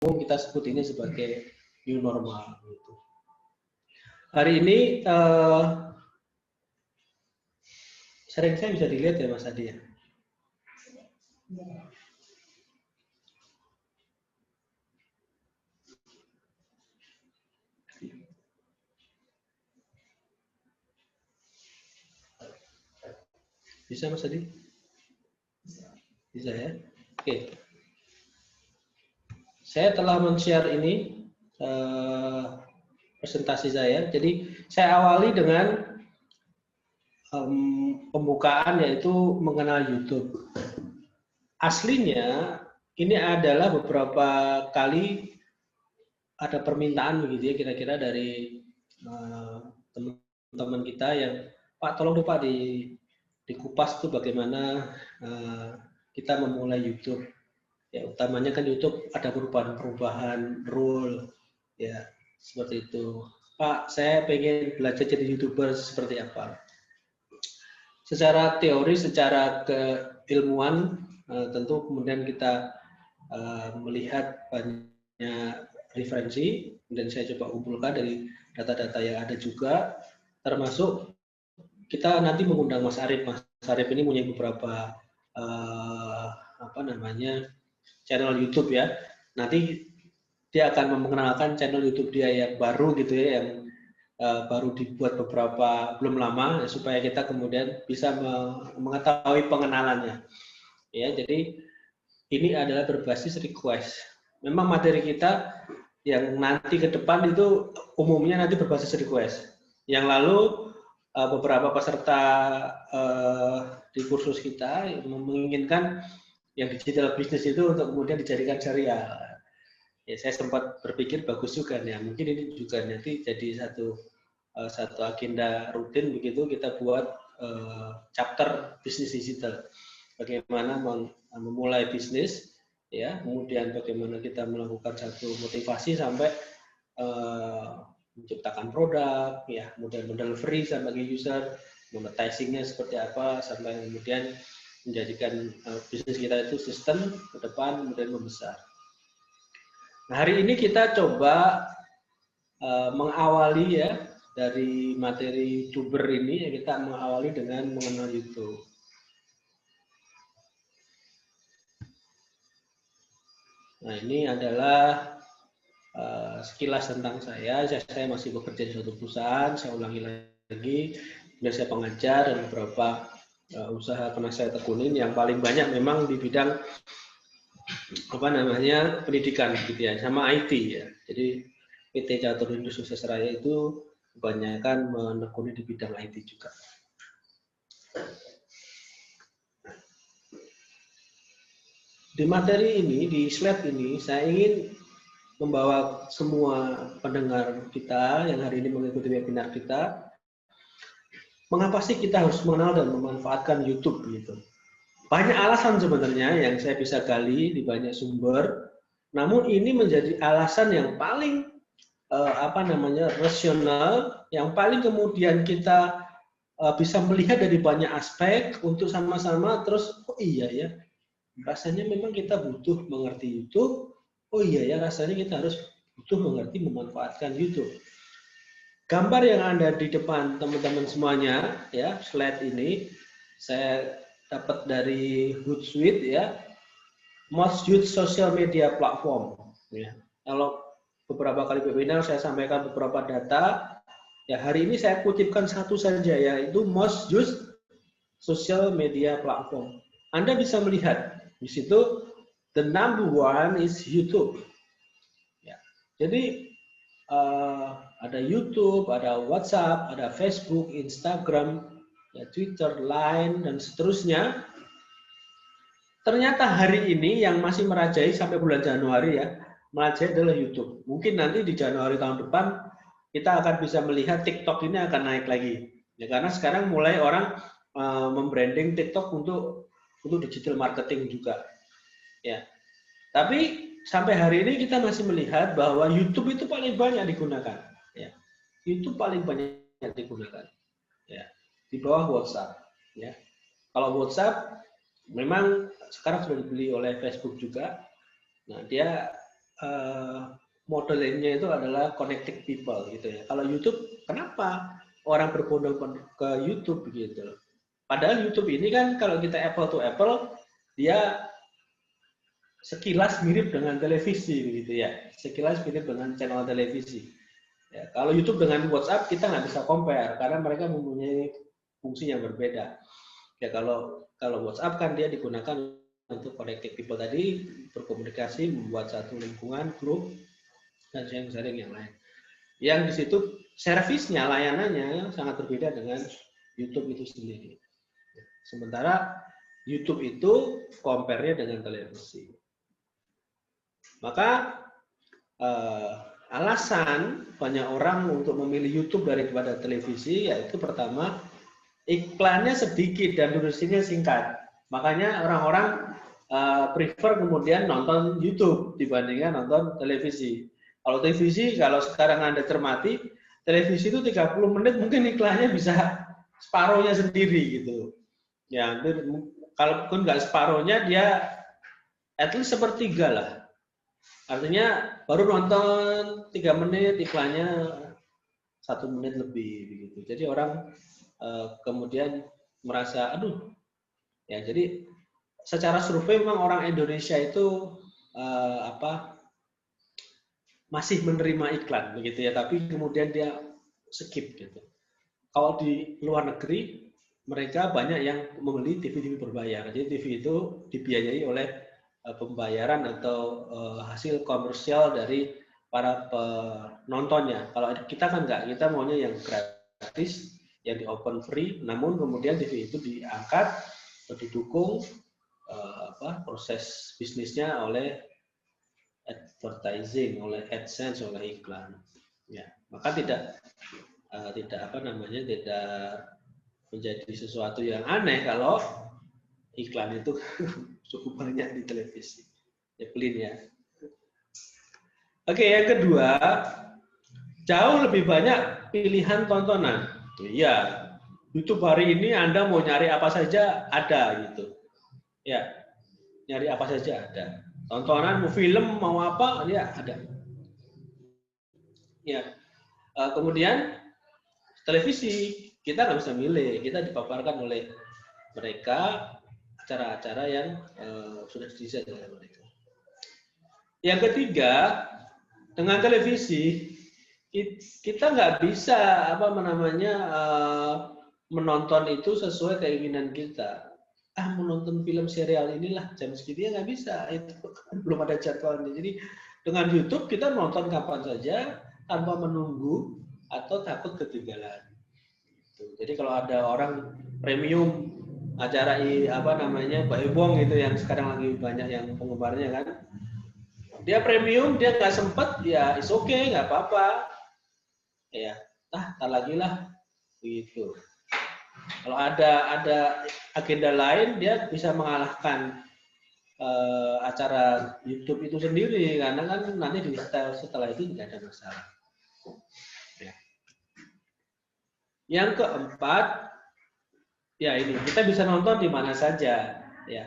kita sebut ini sebagai new normal. Gitu. Hari ini sering saya bisa dilihat ya Mas Adi ya. Bisa Mas Adi? Bisa ya? Oke. Saya telah men-share ini presentasi saya. Jadi saya awali dengan pembukaan yaitu mengenal YouTube. Aslinya ini adalah beberapa kali ada permintaan begitu ya kira-kira dari teman-teman kita yang Pak tolong dong Pak dikupas tuh bagaimana kita memulai YouTube. Ya utamanya kan YouTube ada perubahan rule ya seperti itu. Pak saya pengen belajar jadi YouTuber seperti apa. Secara teori, secara keilmuan tentu kemudian kita melihat banyak referensi dan saya coba kumpulkan dari data-data yang ada juga, termasuk kita nanti mengundang Mas Arif. Mas Arif ini punya beberapa channel YouTube ya. Nanti dia akan memperkenalkan channel YouTube dia yang baru gitu ya, yang baru dibuat belum lama ya, supaya kita kemudian bisa mengetahui pengenalannya. Ya, jadi ini adalah berbasis request. Memang materi kita yang nanti ke depan itu umumnya nanti berbasis request. Yang lalu beberapa peserta di kursus kita menginginkan yang digital business itu untuk kemudian dijadikan serial. Ya, saya sempat berpikir bagus juga nih. Mungkin ini juga nanti jadi satu agenda rutin begitu kita buat chapter bisnis digital. Bagaimana memulai bisnis, ya, kemudian bagaimana kita melakukan satu motivasi sampai menciptakan produk, ya, kemudian delivery sampai ke user, monetizing-nya seperti apa, sampai kemudian menjadikan bisnis kita itu sistem ke depan kemudian membesar. Nah, hari ini kita coba mengawali ya dari materi YouTuber ini, ya, kita mengawali dengan mengenal YouTube. Nah, ini adalah sekilas tentang saya. Saya masih bekerja di suatu perusahaan, saya ulangi lagi, dan saya pengajar dan beberapa usaha pernah saya tekunin. Yang paling banyak memang di bidang pendidikan gitu ya, sama IT ya. Jadi PT Catur Indo Sukses Raya itu kebanyakan menekuni di bidang IT juga. Di materi ini, di slide ini, saya ingin membawa semua pendengar kita yang hari ini mengikuti webinar kita, mengapa sih kita harus mengenal dan memanfaatkan YouTube gitu. Banyak alasan sebenarnya yang saya bisa gali di banyak sumber, namun ini menjadi alasan yang paling rasional, yang paling kemudian kita bisa melihat dari banyak aspek untuk sama-sama terus, oh iya ya, rasanya memang kita butuh mengerti YouTube, oh iya ya, rasanya kita harus butuh mengerti memanfaatkan YouTube. Gambar yang ada di depan teman-teman semuanya, ya, slide ini saya dapat dari Hootsuite ya, most used social media platform. Ya. Kalau beberapa kali webinar saya sampaikan beberapa data, ya hari ini saya kutipkan satu saja, yaitu most used social media platform. Anda bisa melihat di situ the number one is YouTube. Ya. Jadi ada YouTube, ada WhatsApp, ada Facebook, Instagram, ya, Twitter, Line, dan seterusnya. Ternyata hari ini yang masih merajai sampai bulan Januari ya, merajai adalah YouTube. Mungkin nanti di Januari tahun depan kita akan bisa melihat TikTok ini akan naik lagi. Ya, karena sekarang mulai orang membranding TikTok untuk digital marketing juga. Ya. Tapi sampai hari ini kita masih melihat bahwa YouTube itu paling banyak digunakan. Ya. YouTube paling banyak digunakan. Ya. Di bawah WhatsApp. Ya. Kalau WhatsApp memang sekarang sudah dibeli oleh Facebook juga. Nah, dia modelnya itu adalah connected people gitu ya. Kalau YouTube, kenapa orang berbondong-bondong ke YouTube gitu? Padahal YouTube ini kan kalau kita apple to apple, dia sekilas mirip dengan televisi begitu ya. Sekilas mirip dengan channel televisi. Ya, kalau YouTube dengan WhatsApp kita nggak bisa compare karena mereka mempunyai fungsi yang berbeda. Ya kalau WhatsApp kan dia digunakan untuk connected people tadi, berkomunikasi, membuat satu lingkungan, grup, dan sharing yang lain. Yang di situ servisnya, layanannya sangat berbeda dengan YouTube itu sendiri. Sementara YouTube itu compare-nya dengan televisi. Maka alasan banyak orang untuk memilih YouTube daripada televisi yaitu pertama, iklannya sedikit dan durasinya singkat. Makanya orang-orang prefer kemudian nonton YouTube dibandingkan nonton televisi. Kalau televisi, kalau sekarang Anda cermati, televisi itu 30 menit mungkin iklannya bisa separuhnya sendiri gitu. Ya, kalaupun nggak separuhnya, dia at least sepertiga lah. Artinya baru nonton 3 menit, iklannya 1 menit lebih begitu. Jadi orang kemudian merasa, aduh, ya jadi secara survei memang orang Indonesia itu masih menerima iklan begitu ya, tapi kemudian dia skip gitu. Kalau di luar negeri mereka banyak yang membeli TV berbayar. Jadi TV itu dibiayai oleh pembayaran atau hasil komersial dari para penontonnya. Kalau kita kan enggak, kita maunya yang gratis, yang di open free. Namun kemudian TV itu diangkat, didukung proses bisnisnya oleh advertising, oleh AdSense, oleh iklan. Ya, maka tidak menjadi sesuatu yang aneh kalau iklan itu cukup banyak di televisi. Evelyn ya. Oke, yang kedua, jauh lebih banyak pilihan tontonan. Iya, YouTube hari ini Anda mau nyari apa saja ada gitu. Ya, nyari apa saja ada. Tontonan, mau film, mau apa, ya ada. Ya, kemudian televisi kita nggak bisa milih, kita dipaparkan oleh mereka acara-acara yang sudah didesain oleh mereka. Yang ketiga, dengan televisi kita nggak bisa menonton itu sesuai keinginan kita. Menonton film serial inilah jam segini nggak bisa, itu belum ada jadwalnya. Jadi dengan YouTube kita nonton kapan saja tanpa menunggu atau takut ketinggalan. Jadi kalau ada orang premium acara Mbak Ebong itu yang sekarang lagi banyak yang penggemarnya kan, dia premium, dia nggak sempet, ya is okay, nggak apa-apa, ya tak lagi lah gitu. Kalau ada agenda lain, dia bisa mengalahkan acara YouTube itu sendiri karena kan nanti di setelah itu tidak ada masalah. Ya. Yang keempat, ya ini kita bisa nonton di mana saja, ya.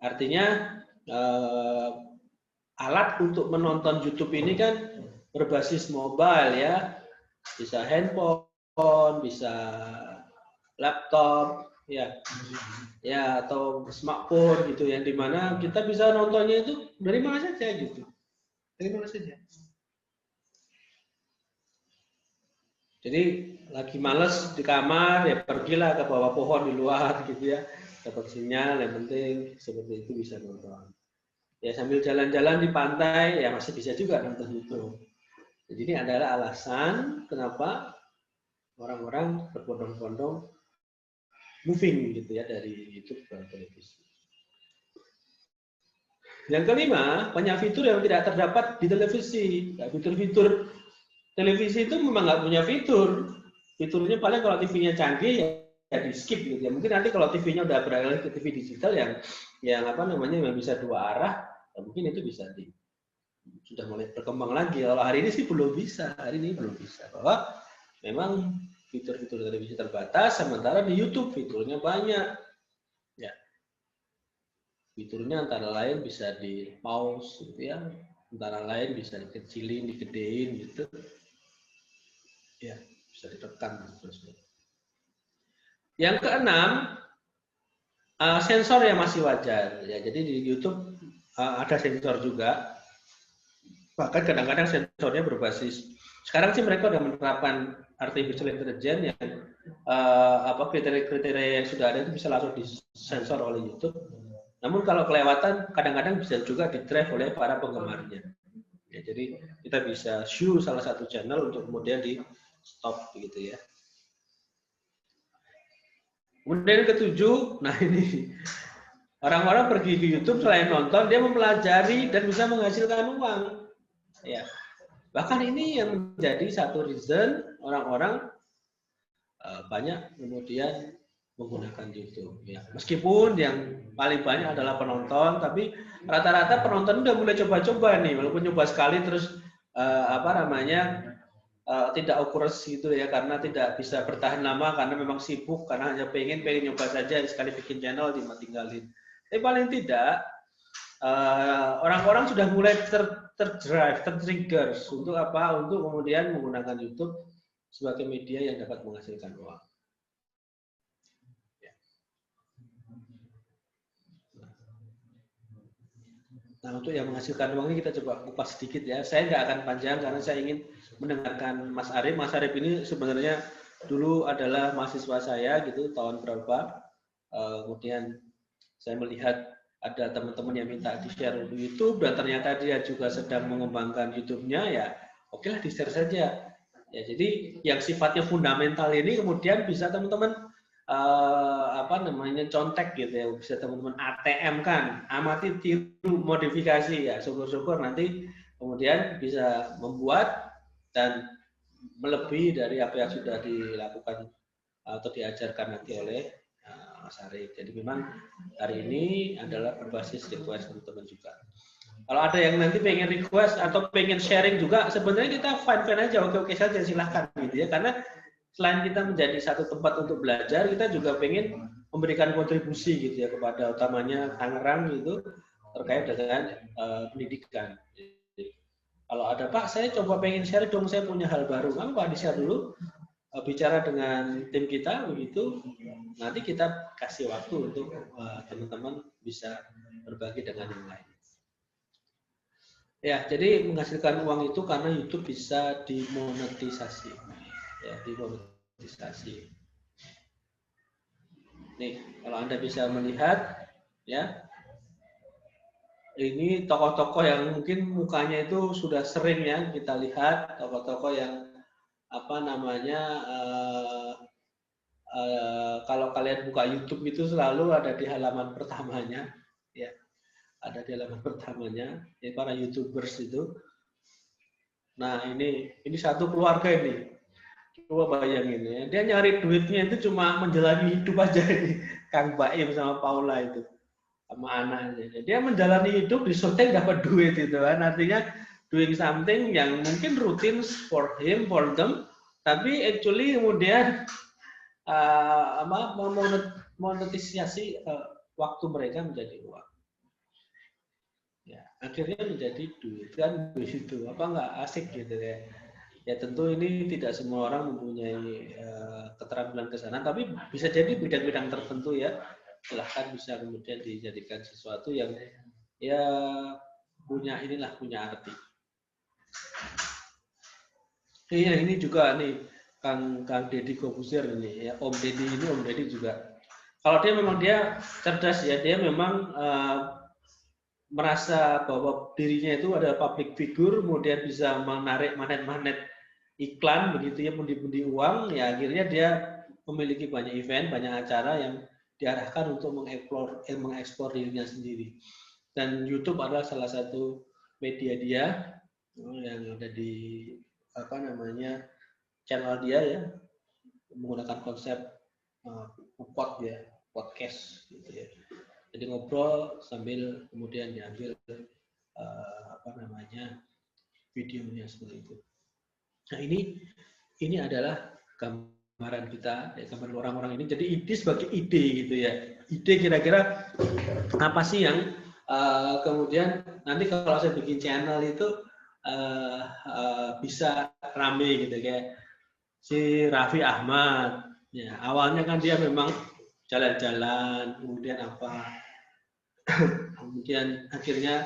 Artinya alat untuk menonton YouTube ini kan berbasis mobile ya, bisa handphone, bisa laptop, ya atau smartphone gitu, yang dimana kita bisa nontonnya itu dari mana saja gitu, dari mana saja. Jadi lagi males di kamar, ya pergilah ke bawah pohon di luar gitu ya, dapat sinyal, yang penting seperti itu bisa nonton. Ya sambil jalan-jalan di pantai, ya masih bisa juga nonton YouTube. Jadi ini adalah alasan kenapa orang-orang berbondong-bondong moving gitu ya dari YouTube ke televisi. Yang kelima, banyak fitur yang tidak terdapat di televisi. Ya, fitur-fitur televisi itu memang nggak punya fitur. Fiturnya paling kalau TV-nya canggih ya di skip gitu ya. Mungkin nanti kalau TV-nya udah beralih ke TV digital yang bisa dua arah, ya mungkin itu bisa sudah mulai berkembang lagi. Kalau hari ini sih belum bisa. Hari ini belum bisa. Bahwa memang fitur-fitur televisi terbatas, sementara di YouTube fiturnya banyak. Ya. Fiturnya antara lain bisa di pause gitu ya. Antara lain bisa dikecilin, digedein gitu. Ya, bisa ditekan terus. Yang keenam, sensor yang masih wajar. Ya, jadi di YouTube ada sensor juga. Bahkan kadang-kadang sensornya berbasis. Sekarang sih mereka sudah menerapkan artificial intelligence yang kriteria-kriteria yang sudah ada itu bisa langsung disensor oleh YouTube. Namun kalau kelewatan kadang-kadang bisa juga di-drive oleh para penggemarnya. Ya, jadi kita bisa show salah satu channel untuk kemudian di stop gitu ya. Kemudian ketujuh, nah ini orang-orang pergi ke YouTube selain nonton dia mempelajari dan bisa menghasilkan uang. Ya, bahkan ini yang menjadi satu reason orang-orang banyak kemudian menggunakan YouTube. Ya, meskipun yang paling banyak adalah penonton, tapi rata-rata penonton udah mulai coba-coba nih, walaupun coba sekali terus tidak akurasi gitu ya, karena tidak bisa bertahan lama karena memang sibuk, karena hanya pengen nyoba saja, sekali bikin channel tinggalin. Tapi paling tidak orang-orang sudah mulai terdrive, tertrigger untuk apa? Untuk kemudian menggunakan YouTube sebagai media yang dapat menghasilkan uang. Nah, untuk yang menghasilkan uang ini kita coba kupas sedikit ya. Saya nggak akan panjang karena saya ingin mendengarkan Mas Arif. Mas Arif ini sebenarnya dulu adalah mahasiswa saya gitu, tahun berapa. Kemudian saya melihat ada teman-teman yang minta di-share di YouTube dan ternyata dia juga sedang mengembangkan YouTube-nya, ya okelah di-share saja. Ya, jadi yang sifatnya fundamental ini kemudian bisa teman-teman contek gitu ya, bisa teman-teman ATM kan, amati, tiru, modifikasi ya, syukur-syukur nanti kemudian bisa membuat dan melebihi dari apa yang sudah dilakukan atau diajarkan nanti oleh Mas Arif. Jadi memang hari ini adalah berbasis request teman-teman juga. Kalau ada yang nanti pengen request atau pengen sharing juga, sebenarnya kita fine-fine aja, oke-oke saja, silahkan gitu ya, karena selain kita menjadi satu tempat untuk belajar, kita juga pengen memberikan kontribusi gitu ya kepada utamanya Tangerang gitu terkait dengan pendidikan. Jadi, kalau ada Pak, saya coba pengen share dong, saya punya hal baru, kan Pak di-share dulu, bicara dengan tim kita begitu, nanti kita kasih waktu untuk teman-teman bisa berbagi dengan yang lain. Ya, jadi menghasilkan uang itu karena YouTube bisa dimonetisasi. Ya, dimonetisasi. Nih, kalau Anda bisa melihat, ya, ini tokoh-tokoh yang mungkin mukanya itu sudah sering ya kita lihat, tokoh-tokoh yang kalau kalian buka YouTube itu selalu ada di halaman pertamanya, ya, ada di halaman pertamanya, ya, para YouTubers itu. Nah, ini satu keluarga ini. Coba bayangin ya, dia nyari duitnya itu cuma menjalani hidup aja ini, Kang Baim sama Paula itu, sama anaknya. Dia menjalani hidup di syuting dapat duit itu kan, artinya doing something yang mungkin rutin for him, for them, tapi actually kemudian monetisasi waktu mereka menjadi uang. Ya, akhirnya menjadi duit kan begitu. Apa nggak asik gitu ya? Ya tentu ini tidak semua orang mempunyai keterampilan ke sana, tapi bisa jadi bidang-bidang tertentu ya, silahkan bisa kemudian dijadikan sesuatu yang ya punya arti. Iya, ini juga nih Kang Deddy Corbuzier ini ya, Om Deddy juga. Kalau dia cerdas ya, dia memang merasa bahwa dirinya itu adalah public figure, kemudian bisa menarik magnet iklan begitu ya, pundi-pundi uang, ya akhirnya dia memiliki banyak event, banyak acara yang diarahkan untuk mengeksplor dirinya sendiri. Dan YouTube adalah salah satu media dia yang ada di channel dia ya, menggunakan konsep podcast gitu ya. Jadi ngobrol sambil kemudian diambil videonya seperti itu. Nah, ini adalah gambaran kita, ya, gambaran orang-orang ini. Jadi ide sebagai ide gitu ya. Ide kira-kira apa sih yang Kemudian nanti kalau saya bikin channel itu bisa rame gitu kayak si Raffi Ahmad. Ya, awalnya kan dia memang jalan-jalan, kemudian apa, kemudian akhirnya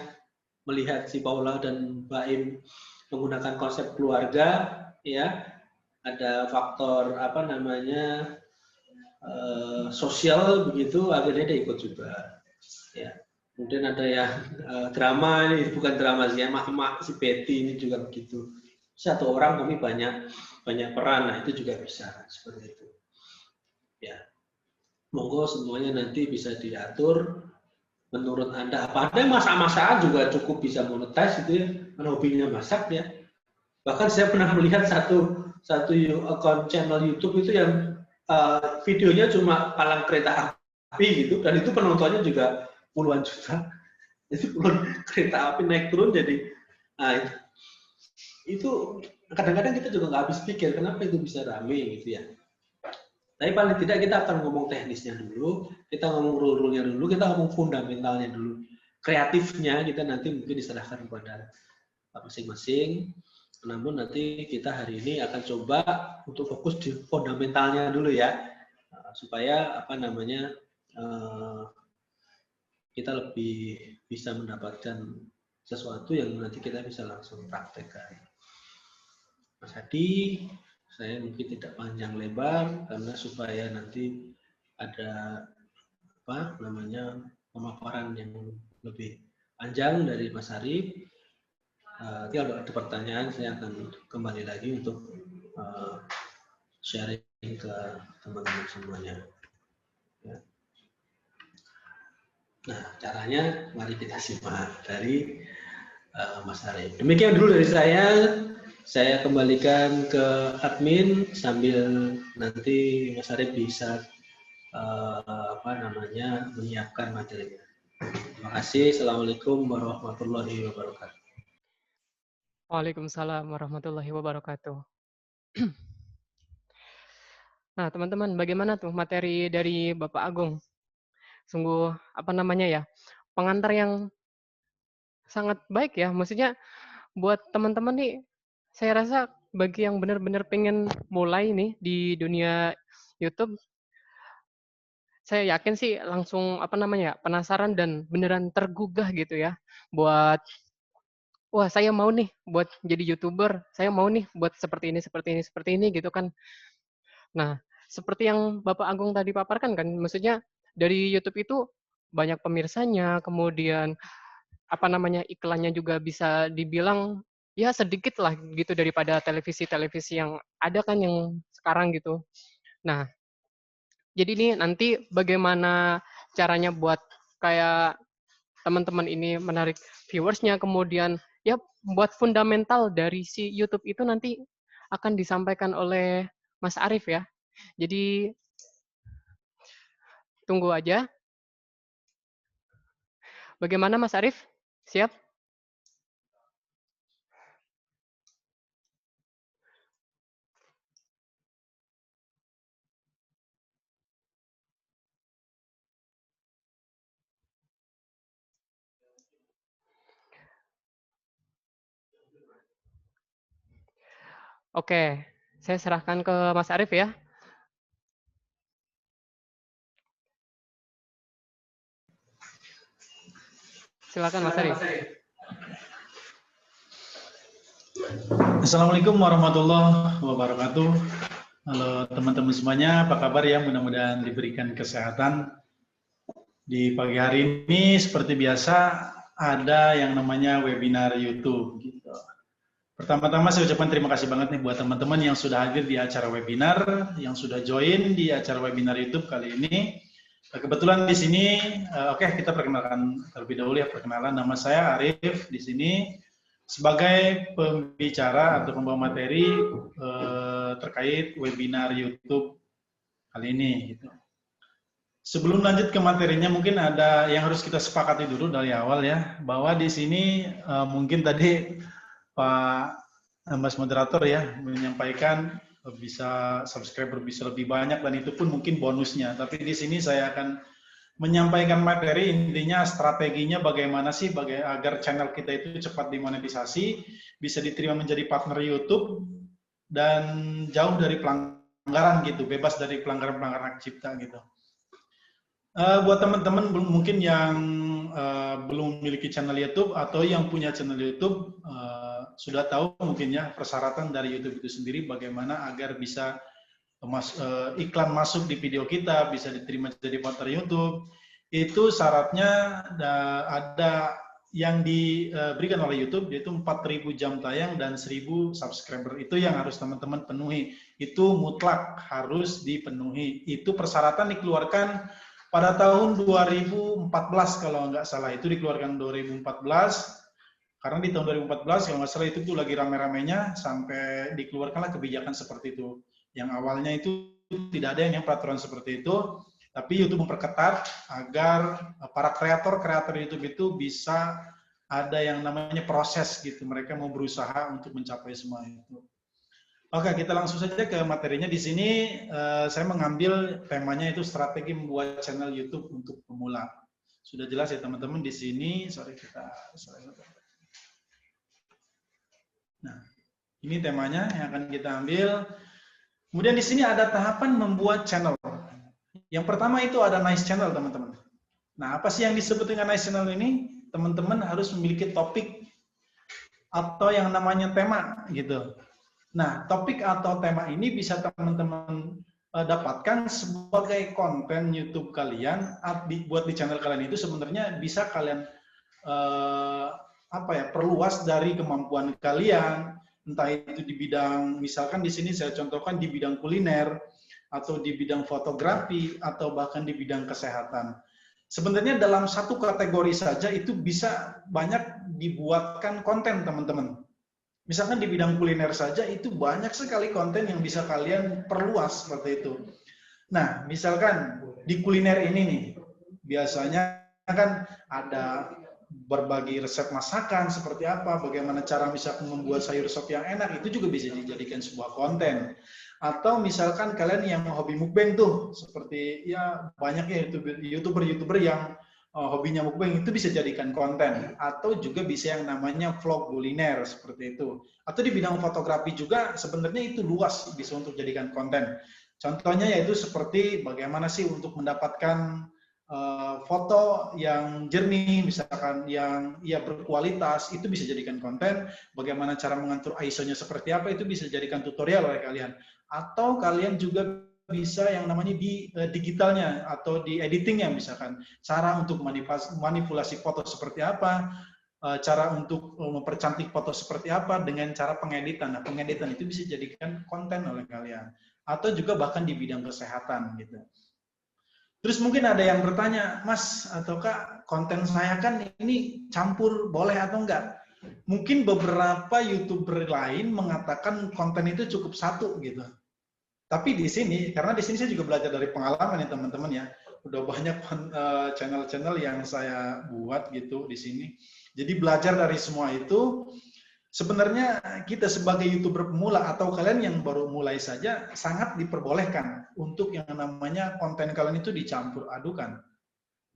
melihat si Paula dan Baim menggunakan konsep keluarga, ya, ada faktor apa namanya sosial begitu, akhirnya dia ikut juga. Ya. Kemudian ada yang drama, ini bukan drama sih, ya, Mama si Betty ini juga begitu. Satu orang kami banyak peran, nah itu juga bisa seperti itu. Ya, monggo semuanya nanti bisa diatur menurut Anda. Apa ada masak-masakan juga cukup bisa monetize itu ya, karena hobinya masak ya. Bahkan saya pernah melihat satu akun channel YouTube itu yang videonya cuma palang kereta api gitu, dan itu penontonnya juga puluhan juta. Jadi puluhan kereta api naik turun jadi, nah itu kadang-kadang kita juga nggak habis pikir kenapa itu bisa rame gitu ya. Tapi paling tidak kita akan ngomong teknisnya dulu, kita ngomong rule-nya dulu, kita ngomong fundamentalnya dulu. Kreatifnya kita nanti mungkin diserahkan kepada masing-masing. Namun nanti kita hari ini akan coba untuk fokus di fundamentalnya dulu ya, supaya apa namanya kita lebih bisa mendapatkan sesuatu yang nanti kita bisa langsung praktekkan. Mas Hadi, saya mungkin tidak panjang lebar karena supaya nanti ada apa namanya pemaparan yang lebih panjang dari Mas Arif. Kalau ada pertanyaan saya akan kembali lagi untuk sharing ke teman-teman semuanya. Ya. Nah, caranya mari kita simak dari Mas Arif. Demikian dulu dari saya. Saya kembalikan ke admin sambil nanti Mas Arif bisa apa namanya menyiapkan materinya. Terima kasih. Assalamualaikum warahmatullahi wabarakatuh. Waalaikumsalam warahmatullahi wabarakatuh. Nah, teman-teman, bagaimana tuh materi dari Bapak Agung? Sungguh apa namanya ya? Pengantar yang sangat baik ya. Maksudnya buat teman-teman nih, saya rasa bagi yang benar-benar pengen mulai nih di dunia YouTube, saya yakin sih langsung apa namanya penasaran dan beneran tergugah gitu ya buat wah saya mau nih buat jadi YouTuber, saya mau nih buat seperti ini gitu kan. Nah, seperti yang Bapak Agung tadi paparkan kan, maksudnya dari YouTube itu banyak pemirsanya, kemudian apa namanya iklannya juga bisa dibilang ya sedikit lah gitu daripada televisi-televisi yang ada kan yang sekarang gitu. Nah, jadi ini nanti bagaimana caranya buat kayak teman-teman ini menarik viewersnya, kemudian ya buat fundamental dari si YouTube itu nanti akan disampaikan oleh Mas Arif ya. Jadi tunggu aja. Bagaimana Mas Arif? Siap? Oke, saya serahkan ke Mas Arif ya. Silakan Mas Arif. Assalamualaikum warahmatullahi wabarakatuh. Halo teman-teman semuanya, apa kabar ya? Mudah-mudahan diberikan kesehatan. Di pagi hari ini seperti biasa ada yang namanya webinar YouTube. Gitu. Pertama-tama saya ucapkan terima kasih banget nih buat teman-teman yang sudah hadir di acara webinar, yang sudah join di acara webinar YouTube kali ini. Kebetulan di sini, oke, kita perkenalkan terlebih dahulu ya, perkenalan. Nama saya Arif di sini. Sebagai pembicara atau pembawa materi terkait webinar YouTube kali ini. Gitu. Sebelum lanjut ke materinya, mungkin ada yang harus kita sepakati dulu dari awal ya, bahwa di sini mungkin tadi Pak Mas Moderator ya menyampaikan bisa subscriber bisa lebih banyak dan itu pun mungkin bonusnya. Tapi di sini saya akan menyampaikan materi, intinya strateginya bagaimana sih agar channel kita itu cepat dimonetisasi, bisa diterima menjadi partner YouTube, dan jauh dari pelanggaran gitu, bebas dari pelanggaran-pelanggaran hak cipta gitu. Buat teman-teman mungkin yang belum memiliki channel YouTube atau yang punya channel YouTube, sudah tahu mungkin ya persyaratan dari YouTube itu sendiri bagaimana agar bisa iklan masuk di video kita, bisa diterima jadi partner YouTube. Itu syaratnya ada yang diberikan oleh YouTube, yaitu 4.000 jam tayang dan 1.000 subscriber. Itu yang harus teman-teman penuhi. Itu mutlak harus dipenuhi. Itu persyaratan dikeluarkan pada tahun 2014 kalau nggak salah. Itu dikeluarkan 2014. Karena di tahun 2014 kalau nggak salah itu lagi rame-ramenya sampai dikeluarkanlah kebijakan seperti itu. Yang awalnya itu tidak ada yang peraturan seperti itu, tapi YouTube memperketat agar para kreator YouTube itu bisa ada yang namanya proses gitu. Mereka mau berusaha untuk mencapai semua itu. Oke, kita langsung saja ke materinya. Di sini saya mengambil temanya itu strategi membuat channel YouTube untuk pemula. Sudah jelas ya teman-teman di sini. Nah, ini temanya yang akan kita ambil. Kemudian di sini ada tahapan membuat channel. Yang pertama itu ada nice channel, teman-teman. Nah, apa sih yang disebut dengan nice channel ini? Teman-teman harus memiliki topik atau yang namanya tema gitu. Nah, topik atau tema ini bisa teman-teman dapatkan sebagai konten YouTube kalian buat di channel kalian itu sebenarnya bisa kalian perluas dari kemampuan kalian. Entah itu di bidang, misalkan di sini saya contohkan di bidang kuliner, atau di bidang fotografi, atau bahkan di bidang kesehatan. Sebenarnya dalam satu kategori saja itu bisa banyak dibuatkan konten, teman-teman. Misalkan di bidang kuliner saja itu banyak sekali konten yang bisa kalian perluas seperti itu. Nah, misalkan di kuliner ini nih, biasanya kan ada berbagi resep masakan seperti apa, bagaimana cara misalkan membuat sayur sop yang enak, itu juga bisa dijadikan sebuah konten. Atau misalkan kalian yang hobi mukbang tuh, seperti ya banyak ya youtuber yang hobinya mukbang, itu bisa jadikan konten. Atau juga bisa yang namanya vlog kuliner seperti itu. Atau di bidang fotografi juga sebenarnya itu luas bisa untuk jadikan konten. Contohnya yaitu seperti bagaimana sih untuk mendapatkan foto yang jernih, misalkan yang berkualitas, itu bisa jadikan konten. Bagaimana cara mengatur ISO-nya seperti apa, itu bisa jadikan tutorial oleh kalian. Atau kalian juga bisa yang namanya di digitalnya atau di editingnya, misalkan cara untuk manipulasi foto seperti apa, cara untuk mempercantik foto seperti apa dengan cara pengeditan. Nah, pengeditan itu bisa jadikan konten oleh kalian. Atau juga bahkan di bidang kesehatan gitu. Terus mungkin ada yang bertanya, Mas atau Kak, konten saya kan ini campur, boleh atau enggak? Mungkin beberapa YouTuber lain mengatakan konten itu cukup satu gitu. Tapi di sini, karena di sini saya juga belajar dari pengalaman ya teman-teman ya. Udah banyak channel-channel yang saya buat gitu di sini. Jadi belajar dari semua itu, sebenarnya kita sebagai YouTuber pemula atau kalian yang baru mulai saja sangat diperbolehkan untuk yang namanya konten kalian itu dicampur adukan.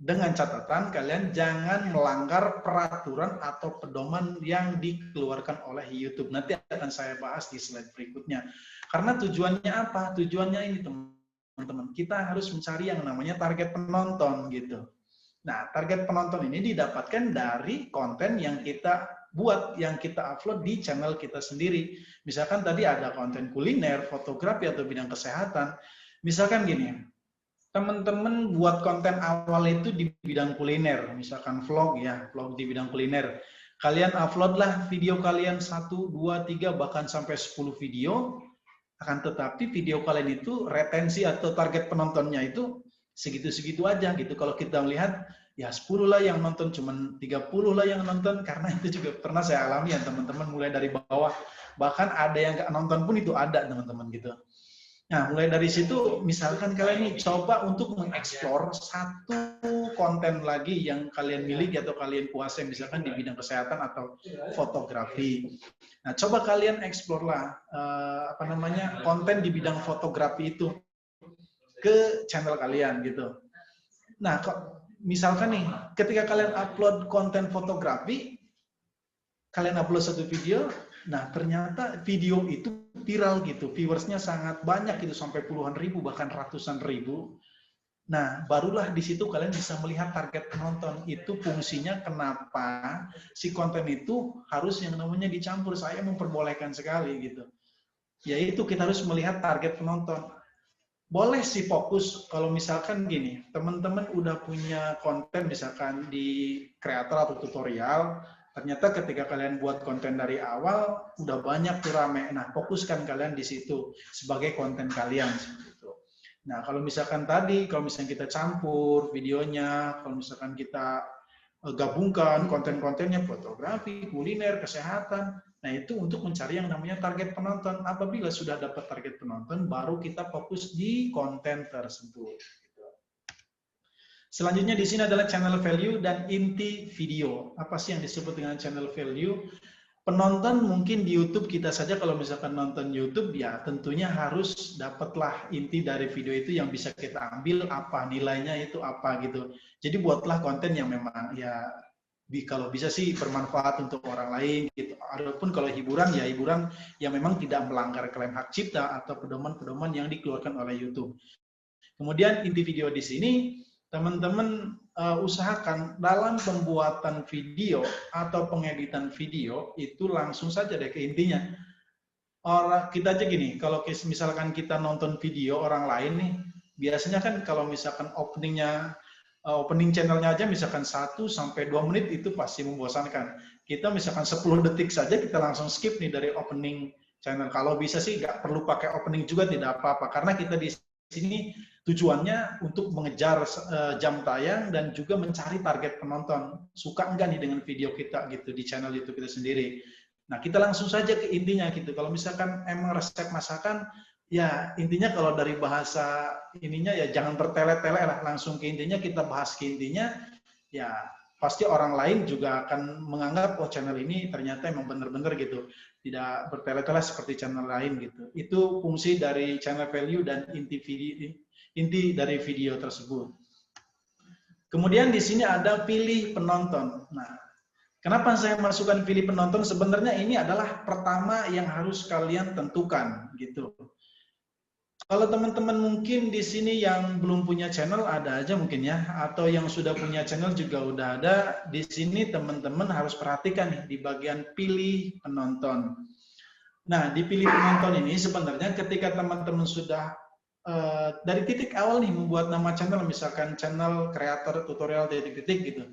Dengan catatan kalian jangan melanggar peraturan atau pedoman yang dikeluarkan oleh YouTube. Nanti akan saya bahas di slide berikutnya. Karena tujuannya apa? Tujuannya ini teman-teman, kita harus mencari yang namanya target penonton gitu. Nah, target penonton ini didapatkan dari konten yang kita buat, yang kita upload di channel kita sendiri. Misalkan tadi ada konten kuliner, fotografi, atau bidang kesehatan. Misalkan gini, teman-teman buat konten awal itu di bidang kuliner, misalkan vlog ya, vlog di bidang kuliner. Kalian uploadlah video kalian 1, 2, 3, bahkan sampai 10 video, akan tetapi video kalian itu retensi atau target penontonnya itu segitu-segitu aja gitu. Kalau kita melihat ya 10 lah yang nonton, cuman 30 lah yang nonton, karena itu juga pernah saya alami ya teman-teman, mulai dari bawah. Bahkan ada yang nggak nonton pun itu ada teman-teman gitu. Nah, mulai dari situ, misalkan kalian ini coba untuk mengeksplor satu konten lagi yang kalian miliki atau kalian kuasai, misalkan di bidang kesehatan atau fotografi. Nah, coba kalian eksplor lah konten di bidang fotografi itu ke channel kalian gitu. Nah, misalkan nih, ketika kalian upload konten fotografi, kalian upload satu video, nah ternyata video itu viral gitu, viewersnya sangat banyak gitu, sampai puluhan ribu, bahkan ratusan ribu. Nah, barulah di situ kalian bisa melihat target penonton. Itu fungsinya kenapa si konten itu harus yang namanya dicampur. Saya memperbolehkan sekali gitu. Yaitu kita harus melihat target penonton. Boleh sih fokus kalau misalkan gini, teman-teman udah punya konten misalkan di kreator atau tutorial, ternyata ketika kalian buat konten dari awal udah banyak tuh rame. Nah, fokuskan kalian di situ sebagai konten kalian seperti itu. Nah, kalau misalkan tadi, kalau misalkan kita campur videonya, kalau misalkan kita gabungkan konten-kontennya fotografi, kuliner, kesehatan. Nah, itu untuk mencari yang namanya target penonton. Apabila sudah dapat target penonton, baru kita fokus di konten tersebut. Selanjutnya di sini adalah channel value dan inti video. Apa sih yang disebut dengan channel value? Penonton mungkin di YouTube kita saja kalau misalkan nonton YouTube ya tentunya harus dapatlah inti dari video itu yang bisa kita ambil apa nilainya itu apa gitu. Jadi buatlah konten yang memang ya kalau bisa sih bermanfaat untuk orang lain gitu. Adapun kalau hiburan ya hiburan yang memang tidak melanggar klaim hak cipta atau pedoman-pedoman yang dikeluarkan oleh YouTube. Kemudian inti video di sini teman-teman usahakan dalam pembuatan video atau pengeditan video itu langsung saja deh ke intinya. Kita aja gini, kalau misalkan kita nonton video orang lain nih, biasanya kan kalau misalkan opening channelnya aja misalkan 1 sampai 2 menit itu pasti membosankan. Kita misalkan 10 detik saja kita langsung skip nih dari opening channel. Kalau bisa sih nggak perlu pakai opening juga tidak apa-apa, karena kita di sini tujuannya untuk mengejar jam tayang dan juga mencari target penonton. Suka enggak nih dengan video kita gitu di channel YouTube kita sendiri. Nah, kita langsung saja ke intinya gitu. Kalau misalkan emang resep masakan, ya intinya kalau dari bahasa ininya ya jangan bertele-tele lah, langsung ke intinya, kita bahas ke intinya, ya pasti orang lain juga akan menganggap oh channel ini ternyata emang bener-bener gitu. Tidak bertele-tele seperti channel lain gitu. Itu fungsi dari channel value dan inti dari video tersebut. Kemudian di sini ada pilih penonton. Nah, kenapa saya masukkan pilih penonton? Sebenarnya ini adalah pertama yang harus kalian tentukan gitu. Kalau teman-teman mungkin di sini yang belum punya channel ada aja mungkin ya, atau yang sudah punya channel juga udah ada. Di sini teman-teman harus perhatikan nih di bagian pilih penonton. Nah, di pilih penonton ini sebenarnya ketika teman-teman sudah dari titik awal nih membuat nama channel, misalkan channel kreator tutorial titik-titik gitu.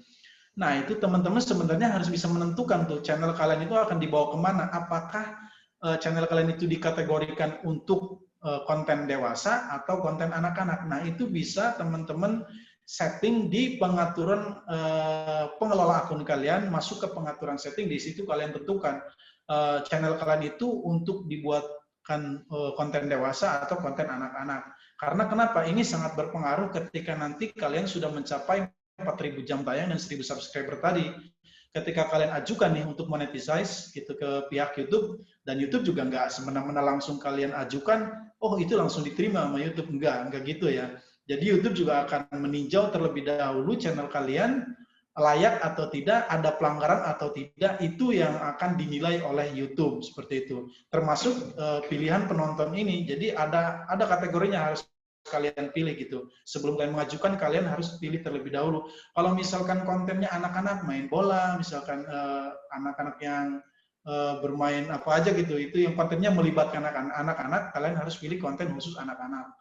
Nah, itu teman-teman sebenarnya harus bisa menentukan tuh channel kalian itu akan dibawa kemana. Apakah channel kalian itu dikategorikan untuk konten dewasa atau konten anak-anak. Nah, itu bisa teman-teman setting di pengaturan pengelola akun kalian, masuk ke pengaturan setting, di situ kalian tentukan channel kalian itu untuk dibuatkan konten dewasa atau konten anak-anak. Karena kenapa? Ini sangat berpengaruh ketika nanti kalian sudah mencapai 4.000 jam tayang dan 1.000 subscriber tadi. Ketika kalian ajukan nih untuk monetize gitu ke pihak YouTube, dan YouTube juga nggak semena-mena langsung kalian ajukan, oh itu langsung diterima sama YouTube, enggak gitu ya. Jadi YouTube juga akan meninjau terlebih dahulu channel kalian layak atau tidak, ada pelanggaran atau tidak, itu yang akan dinilai oleh YouTube seperti itu. Termasuk pilihan penonton ini. Jadi ada kategorinya harus kalian pilih gitu. Sebelum kalian mengajukan, kalian harus pilih terlebih dahulu. Kalau misalkan kontennya anak-anak main bola, misalkan anak-anak yang bermain apa aja gitu, itu yang kontennya melibatkan anak-anak, kalian harus pilih konten khusus anak-anak.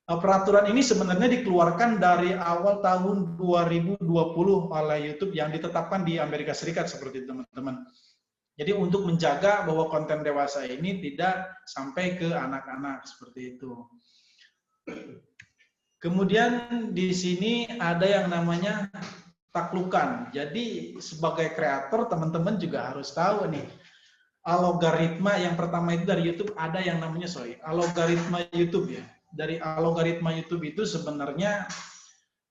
Peraturan ini sebenarnya dikeluarkan dari awal tahun 2020 oleh YouTube yang ditetapkan di Amerika Serikat seperti itu, teman-teman. Jadi untuk menjaga bahwa konten dewasa ini tidak sampai ke anak-anak seperti itu. Kemudian di sini ada yang namanya taklukan. Jadi sebagai kreator teman-teman juga harus tahu nih algoritma yang pertama itu dari YouTube, ada yang namanya algoritma YouTube ya. Dari algoritma YouTube itu sebenarnya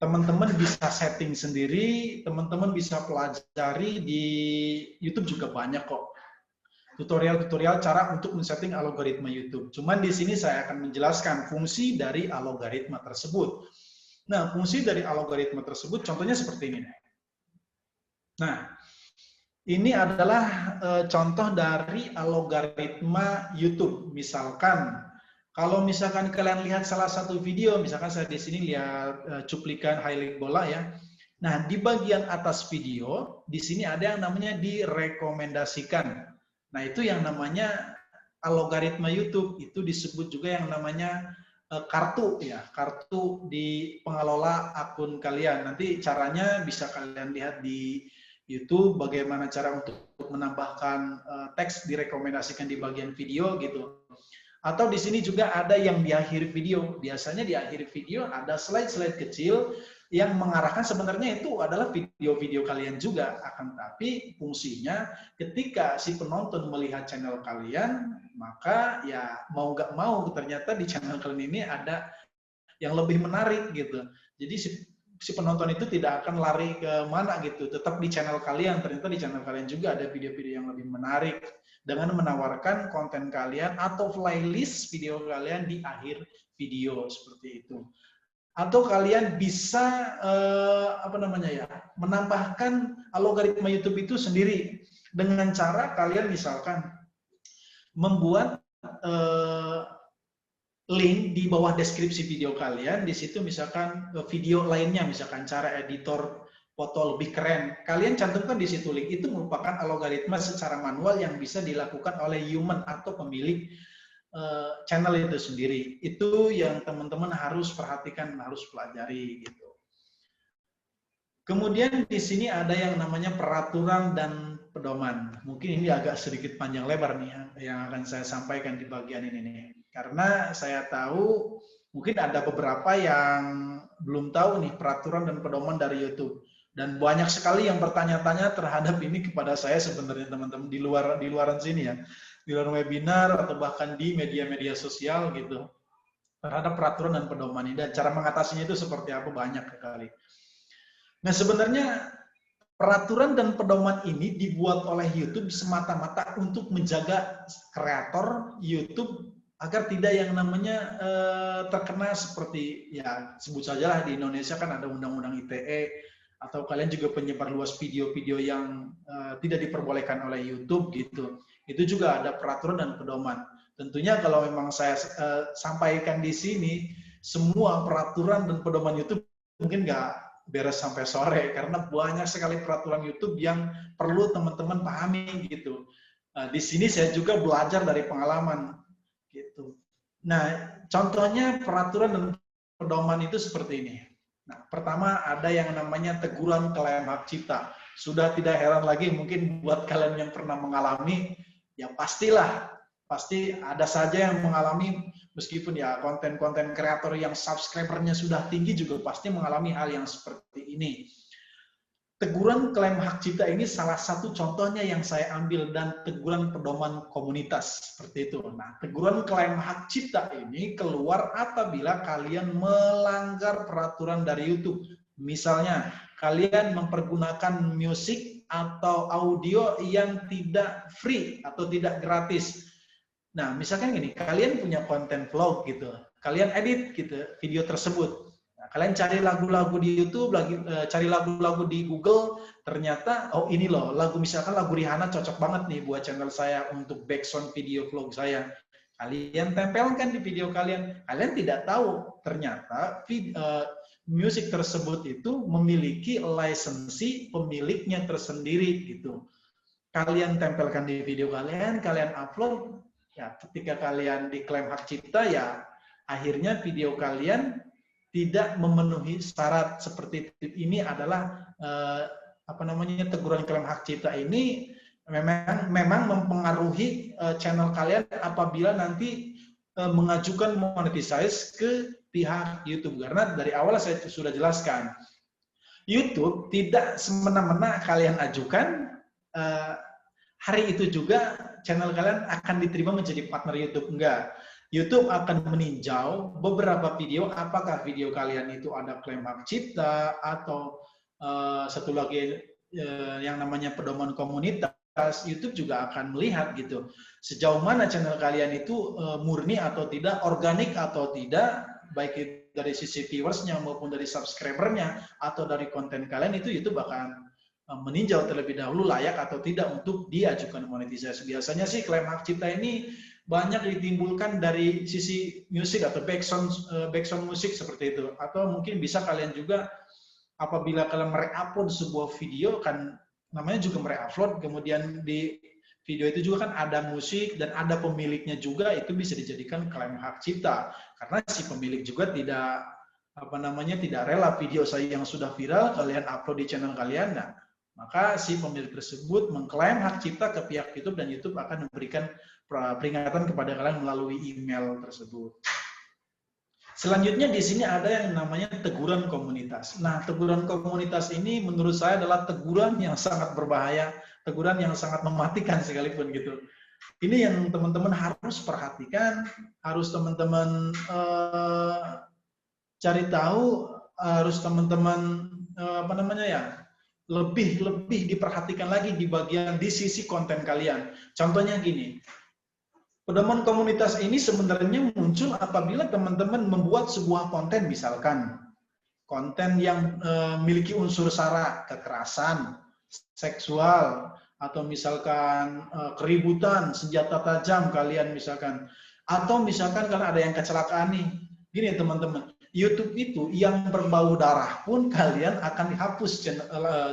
teman-teman bisa setting sendiri, teman-teman bisa pelajari di YouTube juga banyak kok. Tutorial-tutorial cara untuk men-setting algoritma YouTube. Cuman di sini saya akan menjelaskan fungsi dari algoritma tersebut. Nah, fungsi dari algoritma tersebut contohnya seperti ini. Nah, ini adalah contoh dari algoritma YouTube. Misalkan, kalau misalkan kalian lihat salah satu video, misalkan saya di sini lihat cuplikan highlight bola ya. Nah, di bagian atas video, di sini ada yang namanya direkomendasikan. Nah, itu yang namanya algoritma YouTube. Itu disebut juga yang namanya kartu ya, kartu di pengelola akun kalian. Nanti caranya bisa kalian lihat di YouTube, bagaimana cara untuk menambahkan teks direkomendasikan di bagian video gitu. Atau di sini juga ada yang di akhir video. Biasanya di akhir video ada slide-slide kecil yang mengarahkan sebenarnya itu adalah video-video kalian juga. Akan tapi fungsinya ketika si penonton melihat channel kalian, maka ya mau nggak mau ternyata di channel kalian ini ada yang lebih menarik gitu. Jadi si penonton itu tidak akan lari ke mana gitu, tetap di channel kalian. Ternyata di channel kalian juga ada video-video yang lebih menarik dengan menawarkan konten kalian atau playlist video kalian di akhir video seperti itu. Atau kalian bisa menambahkan algoritma YouTube itu sendiri dengan cara kalian misalkan membuat link di bawah deskripsi video kalian, di situ misalkan video lainnya, misalkan cara editor foto lebih keren, kalian cantumkan di situ link. Itu merupakan algoritma secara manual yang bisa dilakukan oleh human atau pemilik channel itu sendiri. Itu yang teman-teman harus perhatikan, harus pelajari gitu. Kemudian di sini ada yang namanya peraturan dan pedoman. Mungkin ini agak sedikit panjang lebar nih ya, yang akan saya sampaikan di bagian ini nih. Karena saya tahu mungkin ada beberapa yang belum tahu nih peraturan dan pedoman dari YouTube. Dan banyak sekali yang bertanya-tanya terhadap ini kepada saya sebenarnya teman-teman di luaran sini ya. Di luar webinar atau bahkan di media-media sosial gitu. Terhadap peraturan dan pedoman ini. Dan cara mengatasinya itu seperti apa banyak sekali. Nah sebenarnya peraturan dan pedoman ini dibuat oleh YouTube semata-mata untuk menjaga kreator YouTube agar tidak yang namanya terkena seperti ya sebut saja lah di Indonesia kan ada undang-undang ITE atau kalian juga penyebar luas video-video yang tidak diperbolehkan oleh YouTube gitu. Itu juga ada peraturan dan pedoman. Tentunya kalau memang saya sampaikan di sini semua peraturan dan pedoman YouTube mungkin nggak beres sampai sore karena banyak sekali peraturan YouTube yang perlu teman-teman pahami gitu. Di sini saya juga belajar dari pengalaman gitu. Nah, contohnya peraturan dan pedoman itu seperti ini. Nah, pertama ada yang namanya teguran klaim hak cipta. Sudah tidak heran lagi mungkin buat kalian yang pernah mengalami, ya pastilah, pasti ada saja yang mengalami meskipun ya konten-konten kreator yang subscribernya sudah tinggi juga pasti mengalami hal yang seperti ini. Teguran klaim hak cipta ini salah satu contohnya yang saya ambil dan teguran pedoman komunitas seperti itu. Nah, teguran klaim hak cipta ini keluar apabila kalian melanggar peraturan dari YouTube. Misalnya, kalian mempergunakan musik atau audio yang tidak free atau tidak gratis. Nah, misalkan gini, kalian punya konten vlog gitu, kalian edit gitu video tersebut. Kalian cari lagu-lagu di YouTube, cari lagu-lagu di Google, ternyata, oh ini loh, lagu misalkan lagu Rihanna cocok banget nih buat channel saya untuk background video vlog saya. Kalian tempelkan di video kalian. Kalian tidak tahu, ternyata musik tersebut itu memiliki lisensi pemiliknya tersendiri gitu. Kalian tempelkan di video kalian, kalian upload, ya ketika kalian diklaim hak cipta, ya akhirnya video kalian tidak memenuhi syarat seperti ini adalah teguran klaim hak cipta ini memang mempengaruhi channel kalian apabila nanti mengajukan monetize ke pihak YouTube karena dari awal saya sudah jelaskan YouTube tidak semena-mena kalian ajukan hari itu juga channel kalian akan diterima menjadi partner YouTube enggak. YouTube akan meninjau beberapa video, apakah video kalian itu ada klaim hak cipta atau satu lagi yang namanya pedoman komunitas. YouTube juga akan melihat gitu sejauh mana channel kalian itu murni atau tidak, organik atau tidak, baik itu dari sisi viewersnya maupun dari subscribernya atau dari konten kalian, itu YouTube akan meninjau terlebih dahulu layak atau tidak untuk diajukan monetisasi. Biasanya sih klaim hak cipta ini banyak ditimbulkan dari sisi musik atau background musik seperti itu, atau mungkin bisa kalian juga apabila kalian mereupload sebuah video, kan namanya juga mereupload, kemudian di video itu juga kan ada musik dan ada pemiliknya juga, itu bisa dijadikan klaim hak cipta karena si pemilik juga tidak tidak rela video saya yang sudah viral kalian upload di channel kalian. Nah, maka si pemilik tersebut mengklaim hak cipta ke pihak YouTube dan YouTube akan memberikan peringatan kepada kalian melalui email tersebut. Selanjutnya di sini ada yang namanya teguran komunitas. Nah, teguran komunitas ini menurut saya adalah teguran yang sangat berbahaya, teguran yang sangat mematikan sekalipun gitu. Ini yang teman-teman harus perhatikan, harus teman-teman cari tahu, harus teman-teman lebih diperhatikan lagi di sisi konten kalian. Contohnya gini. Pedoman komunitas ini sebenarnya muncul apabila teman-teman membuat sebuah konten, misalkan konten yang memiliki unsur sara, kekerasan, seksual, atau misalkan keributan, senjata tajam kalian misalkan, atau misalkan kalau ada yang kecelakaan nih, gini teman-teman, YouTube itu yang berbau darah pun kalian akan dihapus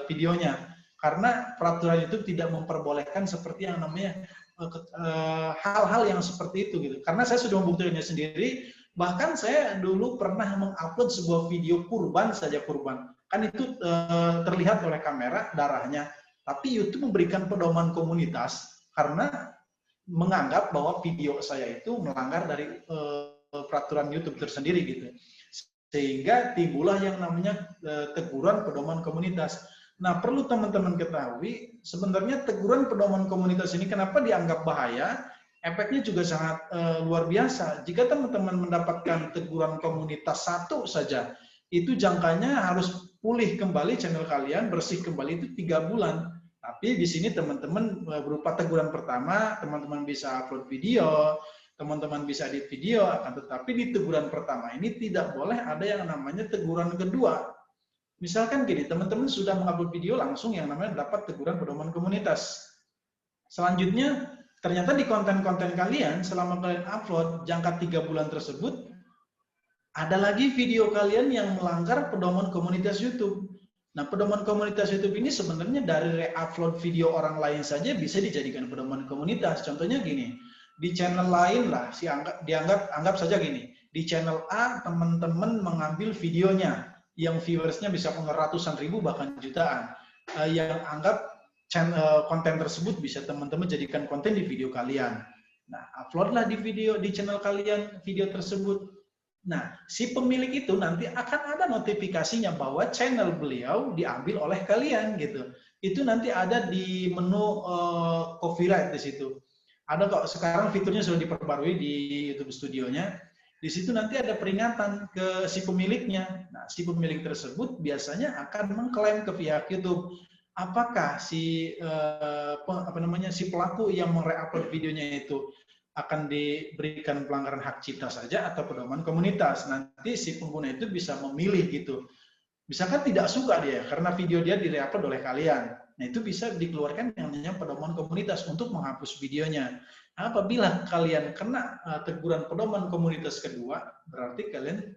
videonya, karena peraturan YouTube tidak memperbolehkan seperti yang namanya hal-hal yang seperti itu gitu. Karena saya sudah membuktikannya sendiri, bahkan saya dulu pernah mengupload sebuah video kurban saja, kan itu terlihat oleh kamera darahnya, tapi YouTube memberikan pedoman komunitas karena menganggap bahwa video saya itu melanggar dari peraturan YouTube tersendiri gitu, sehingga timbullah yang namanya teguran pedoman komunitas. Nah, perlu teman-teman ketahui, sebenarnya teguran pedoman komunitas ini kenapa dianggap bahaya, efeknya juga sangat luar biasa. Jika teman-teman mendapatkan teguran komunitas satu saja, itu jangkanya harus pulih kembali channel kalian, bersih kembali itu 3 bulan. Tapi di sini teman-teman berupa teguran pertama, teman-teman bisa upload video, teman-teman bisa edit video, akan tetapi di teguran pertama ini tidak boleh ada yang namanya teguran kedua. Misalkan gini, teman-teman sudah mengupload video langsung yang namanya dapat teguran pedoman komunitas. Selanjutnya, ternyata di konten-konten kalian, selama kalian upload jangka 3 bulan tersebut, ada lagi video kalian yang melanggar pedoman komunitas YouTube. Nah, pedoman komunitas YouTube ini sebenarnya dari re-upload video orang lain saja bisa dijadikan pedoman komunitas. Contohnya gini, di channel lain lah, anggap saja gini, di channel A teman-teman mengambil videonya, yang viewersnya bisa ratusan ribu bahkan jutaan, yang anggap konten tersebut bisa teman-teman jadikan konten di video kalian. Nah, uploadlah di channel kalian video tersebut. Nah, si pemilik itu nanti akan ada notifikasinya bahwa channel beliau diambil oleh kalian gitu. Itu nanti ada di menu copyright di situ. Ada kok, sekarang fiturnya sudah diperbarui di YouTube Studionya. Di situ nanti ada peringatan ke si pemiliknya. Nah, si pemilik tersebut biasanya akan mengklaim ke pihak YouTube apakah si pelaku yang mereupload videonya itu akan diberikan pelanggaran hak cipta saja atau pedoman komunitas. Nanti si pengguna itu bisa memilih gitu. Misalkan tidak suka dia karena video dia direupload oleh kalian. Nah, itu bisa dikeluarkan yang namanya pedoman komunitas untuk menghapus videonya. Apabila kalian kena teguran pedoman komunitas kedua, berarti kalian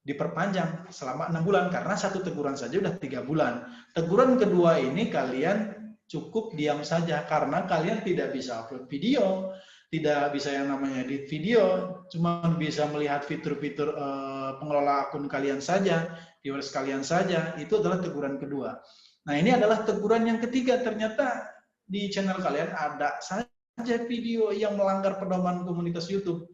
diperpanjang selama 6 bulan, karena satu teguran saja udah 3 bulan. Teguran kedua ini kalian cukup diam saja, karena kalian tidak bisa upload video, tidak bisa yang namanya edit video, cuma bisa melihat fitur-fitur pengelola akun kalian saja, viewers kalian saja. Itu adalah teguran kedua. Nah, ini adalah teguran yang ketiga. Ternyata di channel kalian ada saja video yang melanggar pedoman komunitas YouTube.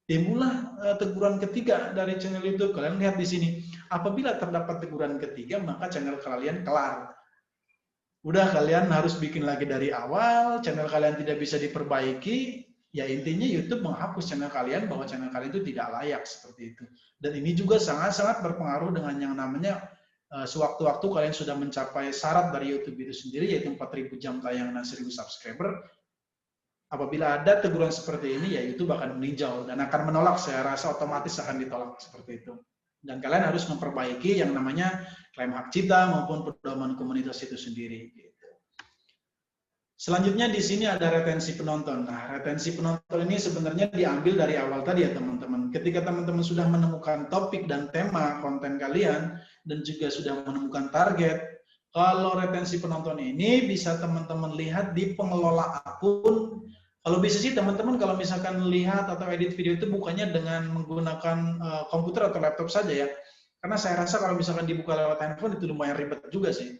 Timbullah teguran ketiga dari channel YouTube. Kalian lihat di sini. Apabila terdapat teguran ketiga, maka channel kalian kelar. Udah, kalian harus bikin lagi dari awal, channel kalian tidak bisa diperbaiki, ya intinya YouTube menghapus channel kalian bahwa channel kalian itu tidak layak seperti itu. Dan ini juga sangat-sangat berpengaruh dengan yang namanya sewaktu-waktu kalian sudah mencapai syarat dari YouTube itu sendiri, yaitu 4.000 jam tayang dan 1.000 subscriber, apabila ada teguran seperti ini, ya YouTube akan meninjau dan akan menolak. Saya rasa otomatis akan ditolak seperti itu. Dan kalian harus memperbaiki yang namanya klaim hak cipta maupun pedoman komunitas itu sendiri. Selanjutnya di sini ada retensi penonton. Nah, retensi penonton ini sebenarnya diambil dari awal tadi ya teman-teman. Ketika teman-teman sudah menemukan topik dan tema konten kalian dan juga sudah menemukan target, kalau retensi penonton ini bisa teman-teman lihat di pengelola akun. Kalau bisa sih teman-teman kalau misalkan lihat atau edit video itu bukannya dengan menggunakan komputer atau laptop saja ya. Karena saya rasa kalau misalkan dibuka lewat handphone itu lumayan ribet juga sih.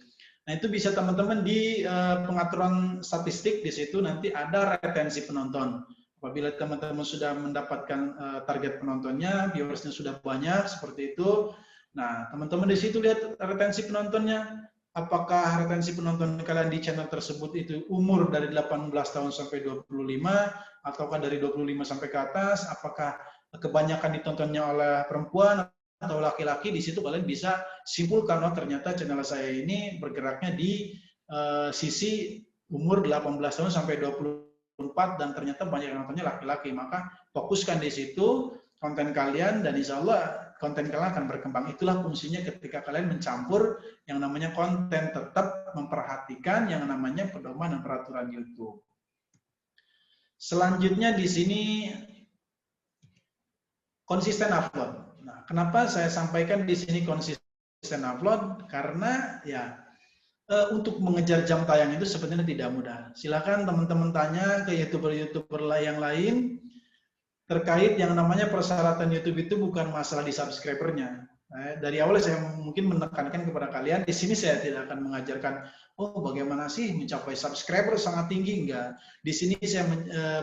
Nah, itu bisa teman-teman di pengaturan statistik, di situ nanti ada retensi penonton. Apabila teman-teman sudah mendapatkan target penontonnya, viewersnya sudah banyak, seperti itu. Nah, teman-teman di situ lihat retensi penontonnya. Apakah retensi penonton kalian di channel tersebut itu umur dari 18 tahun sampai 25, ataukah dari 25 sampai ke atas, apakah kebanyakan ditontonnya oleh perempuan atau laki-laki. Di situ kalian bisa simpulkan, oh ternyata channel saya ini bergeraknya di sisi umur 18 tahun sampai 24 dan ternyata banyak yang nontonnya laki-laki. Maka fokuskan di situ konten kalian dan insya Allah konten kalian akan berkembang. Itulah fungsinya ketika kalian mencampur yang namanya konten, tetap memperhatikan yang namanya pedoman dan peraturan YouTube. Selanjutnya di sini konsisten upload. Nah, kenapa saya sampaikan di sini konsisten upload? Karena ya untuk mengejar jam tayang itu sebenarnya tidak mudah. Silakan teman-teman tanya ke YouTuber-YouTuber yang lain terkait yang namanya persyaratan YouTube itu bukan masalah di subscribernya. Dari awal saya mungkin menekankan kepada kalian, di sini saya tidak akan mengajarkan, oh bagaimana sih mencapai subscriber sangat tinggi, enggak. Di sini saya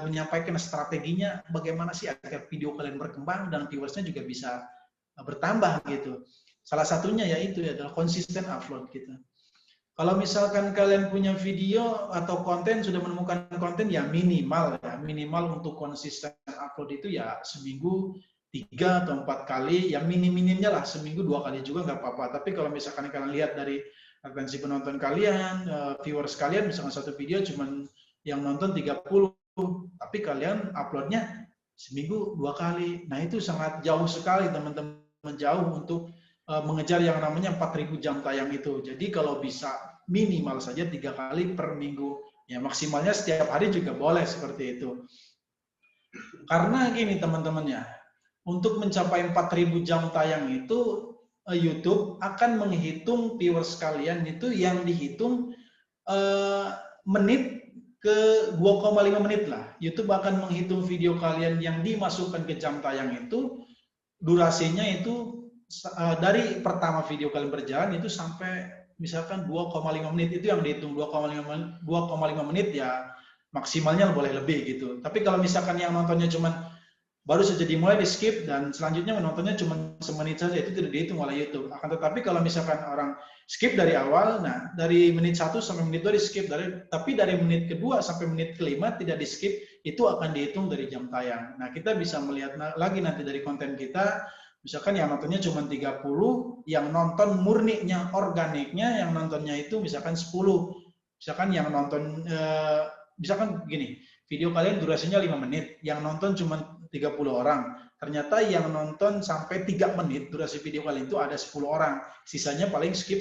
menyampaikan strateginya, bagaimana sih agar video kalian berkembang dan viewersnya juga bisa bertambah gitu. Salah satunya yaitu adalah konsisten upload gitu. Kalau misalkan kalian punya video atau konten, sudah menemukan konten, ya minimal untuk konsisten upload itu ya seminggu 3 atau 4 kali, ya minim-minimnya lah seminggu 2 kali juga nggak apa-apa. Tapi kalau misalkan kalian lihat dari retensi penonton kalian, viewers kalian, misalkan satu video cuman yang nonton 30, tapi kalian uploadnya seminggu 2 kali. Nah itu sangat jauh sekali teman-teman, jauh untuk mengejar yang namanya 4.000 jam tayang itu. Jadi kalau bisa minimal saja 3 kali per minggu. Ya maksimalnya setiap hari juga boleh seperti itu. Karena gini teman-teman ya, untuk mencapai 4.000 jam tayang itu YouTube akan menghitung viewers kalian itu yang dihitung menit ke 2,5 menit lah. YouTube akan menghitung video kalian yang dimasukkan ke jam tayang itu, durasinya itu dari pertama video kalian berjalan itu sampai misalkan 2,5 menit, itu yang dihitung 2,5 menit, ya maksimalnya boleh lebih gitu. Tapi kalau misalkan yang nontonnya cuma baru saja dimulai di skip dan selanjutnya menontonnya cuma semenit saja, itu tidak dihitung oleh YouTube. Akan tetapi kalau misalkan orang skip dari awal, nah dari menit 1 sampai menit 2 di skip, tapi dari menit kedua sampai menit kelima tidak di skip, itu akan dihitung dari jam tayang. Nah kita bisa melihat lagi nanti dari konten kita, misalkan yang nontonnya cuma 30, yang nonton murninya, organiknya, yang nontonnya itu misalkan 10. Misalkan yang nonton, misalkan gini, video kalian durasinya 5 menit, yang nonton cuma 30 orang. Ternyata yang nonton sampai 3 menit, durasi video kalian itu ada 10 orang. Sisanya paling skip.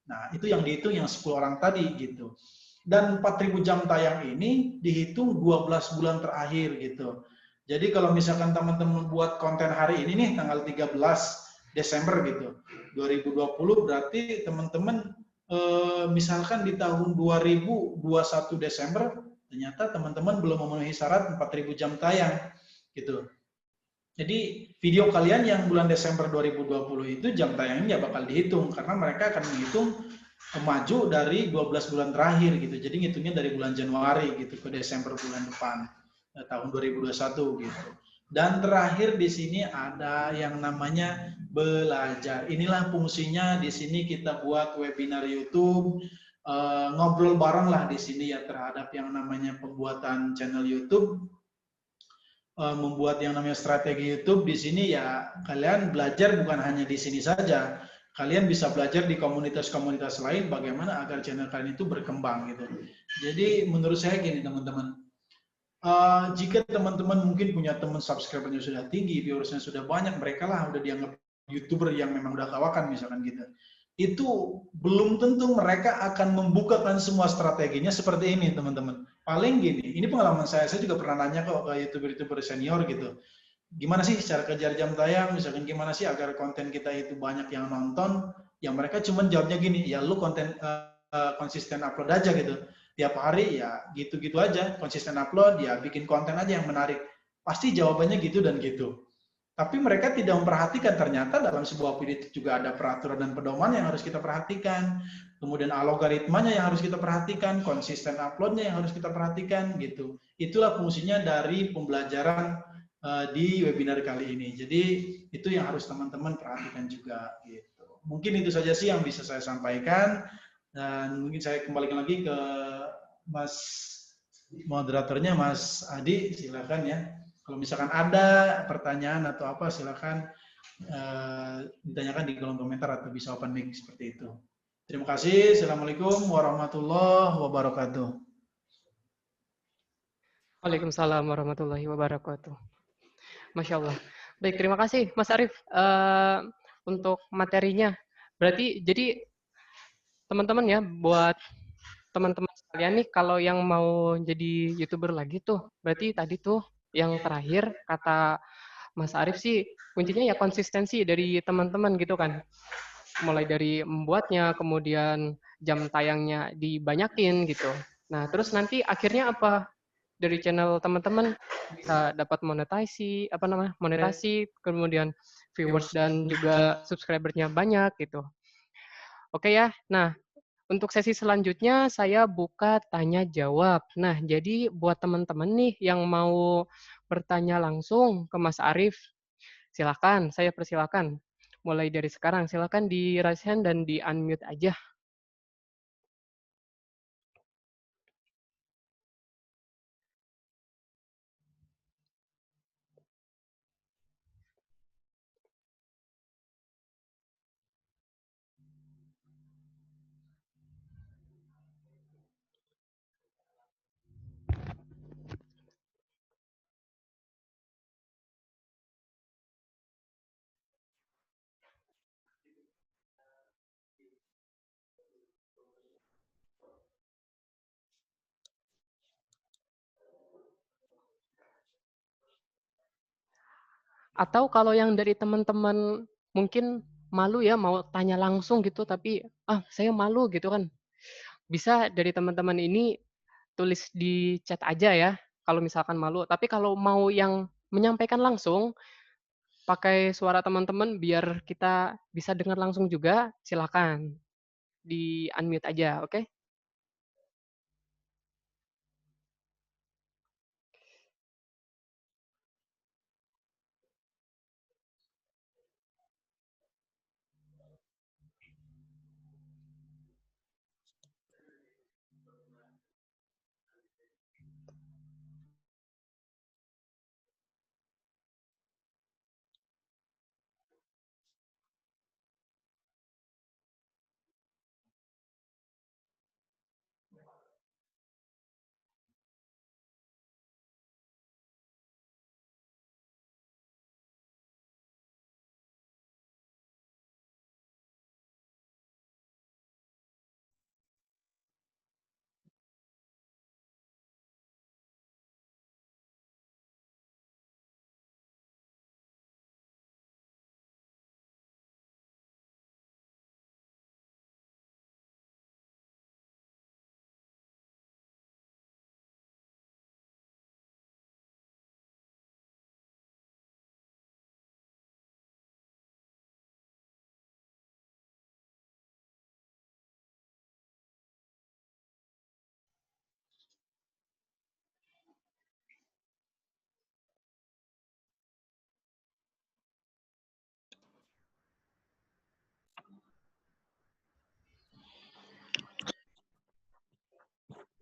Nah, itu yang dihitung yang 10 orang tadi gitu. Dan 4.000 jam tayang ini dihitung 12 bulan terakhir gitu. Jadi kalau misalkan teman-teman buat konten hari ini nih tanggal 13 Desember gitu, 2020, berarti teman-teman misalkan di tahun 2021 Desember ternyata teman-teman belum memenuhi syarat 4.000 jam tayang gitu. Jadi video kalian yang bulan Desember 2020 itu jam tayangnya bakal dihitung karena mereka akan menghitung maju dari 12 bulan terakhir gitu. Jadi ngitungnya dari bulan Januari gitu ke Desember bulan depan. Tahun 2021 gitu. Dan terakhir di sini ada yang namanya belajar. Inilah fungsinya di sini kita buat webinar YouTube, ngobrol bareng lah di sini ya terhadap yang namanya pembuatan channel YouTube, membuat yang namanya strategi YouTube. Di sini ya kalian belajar bukan hanya di sini saja. kalian bisa belajar di komunitas-komunitas lain bagaimana agar channel kalian itu berkembang gitu. Jadi menurut saya gini teman-teman, jika teman-teman mungkin punya teman subscribernya sudah tinggi, viewersnya sudah banyak, mereka lah udah dianggap YouTuber yang memang udah kawakan misalkan gitu. Itu belum tentu mereka akan membukakan semua strateginya seperti ini teman-teman. Paling gini, ini pengalaman saya juga pernah nanya kok ke YouTuber-YouTuber senior gitu. Gimana sih cara kejar jam tayang, misalkan gimana sih agar konten kita itu banyak yang nonton, ya mereka cuma jawabnya gini, ya lu konten konsisten upload aja gitu. Tiap hari ya gitu-gitu aja, konsisten upload, ya bikin konten aja yang menarik. Pasti jawabannya gitu dan gitu. Tapi mereka tidak memperhatikan ternyata dalam sebuah video itu juga ada peraturan dan pedoman yang harus kita perhatikan. Kemudian algoritmanya yang harus kita perhatikan, konsisten uploadnya yang harus kita perhatikan gitu. Itulah fungsinya dari pembelajaran di webinar kali ini. Jadi itu yang harus teman-teman perhatikan juga gitu. Mungkin itu saja sih yang bisa saya sampaikan, dan mungkin saya kembalikan lagi ke Mas moderatornya, Mas Adi, silakan ya. Kalau misalkan ada pertanyaan atau apa, silakan ditanyakan di kolom komentar atau bisa open mic seperti itu. Terima kasih. Assalamualaikum warahmatullahi wabarakatuh. Waalaikumsalam warahmatullahi wabarakatuh. Masya Allah. Baik, terima kasih Mas Arief untuk materinya. Berarti jadi teman-teman ya, buat teman-teman sekalian nih, kalau yang mau jadi YouTuber lagi tuh, berarti tadi tuh yang terakhir kata Mas Arief sih, kuncinya ya konsistensi dari teman-teman gitu kan. Mulai dari membuatnya, kemudian jam tayangnya dibanyakin gitu. Nah, terus nanti akhirnya apa? Dari channel teman-teman bisa dapat monetasi, kemudian viewers dan juga subscribernya banyak gitu. Oke ya. Nah, untuk sesi selanjutnya saya buka tanya jawab. Nah, jadi buat teman-teman nih yang mau bertanya langsung ke Mas Arief, silakan, saya persilakan. Mulai dari sekarang, silakan di raise hand dan di unmute aja. Atau kalau yang dari teman-teman mungkin malu ya mau tanya langsung gitu, tapi saya malu gitu kan. Bisa dari teman-teman ini tulis di chat aja ya, kalau misalkan malu. Tapi kalau mau yang menyampaikan langsung, pakai suara teman-teman biar kita bisa dengar langsung juga, silakan di unmute aja, oke?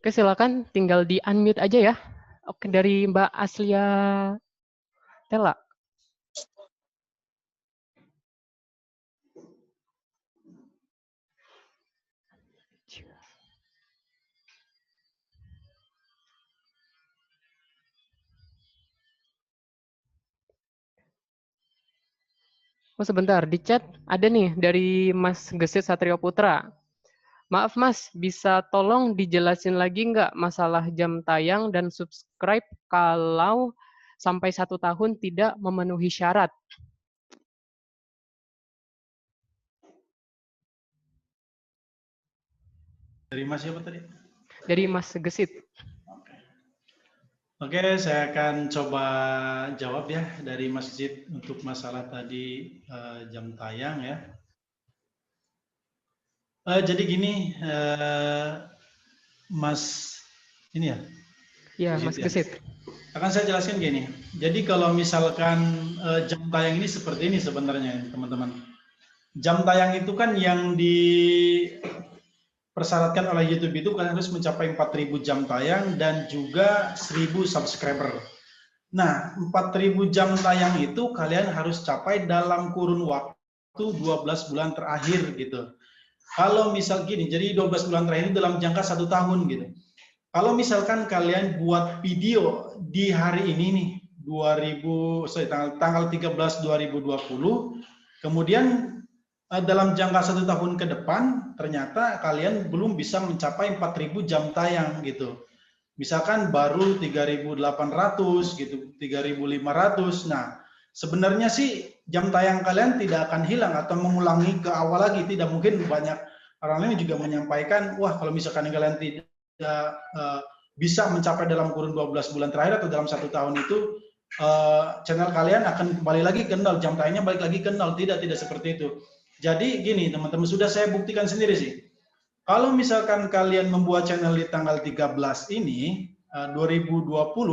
Oke, silakan tinggal di unmute aja ya. Oke, dari Mbak Aslia Tela. Oh sebentar, di chat ada nih dari Mas Gesit Satrio Putra. Maaf Mas, bisa tolong dijelasin lagi nggak masalah jam tayang dan subscribe kalau sampai 1 tahun tidak memenuhi syarat? Dari Mas siapa tadi? Dari Mas Gesit. Oke. Oke, saya akan coba jawab ya dari Masjid untuk masalah tadi jam tayang ya. Jadi gini, Mas ini ya, Ya, Gesit Mas ya. Gesit. Akan saya jelaskan gini. Jadi kalau misalkan jam tayang ini seperti ini sebenarnya teman-teman. Jam tayang itu kan yang dipersyaratkan oleh YouTube itu kan harus mencapai 4.000 jam tayang dan juga 1.000 subscriber. Nah, 4.000 jam tayang itu kalian harus capai dalam kurun waktu 12 bulan terakhir gitu. Kalau misal gini, jadi 12 bulan terakhir itu dalam jangka 1 tahun gitu. Kalau misalkan kalian buat video di hari ini nih, tanggal 13 2020, kemudian dalam jangka 1 tahun ke depan, ternyata kalian belum bisa mencapai 4.000 jam tayang gitu. Misalkan baru 3.800 gitu, 3.500. Nah, sebenarnya sih jam tayang kalian tidak akan hilang atau mengulangi ke awal lagi. Tidak mungkin, banyak orang lain juga menyampaikan, wah kalau misalkan kalian tidak bisa mencapai dalam kurun 12 bulan terakhir atau dalam 1 tahun itu, channel kalian akan kembali lagi ke nol, jam tayangnya balik lagi ke nol. Tidak seperti itu. Jadi gini teman-teman, sudah saya buktikan sendiri sih. Kalau misalkan kalian membuat channel di tanggal 13 ini, 2020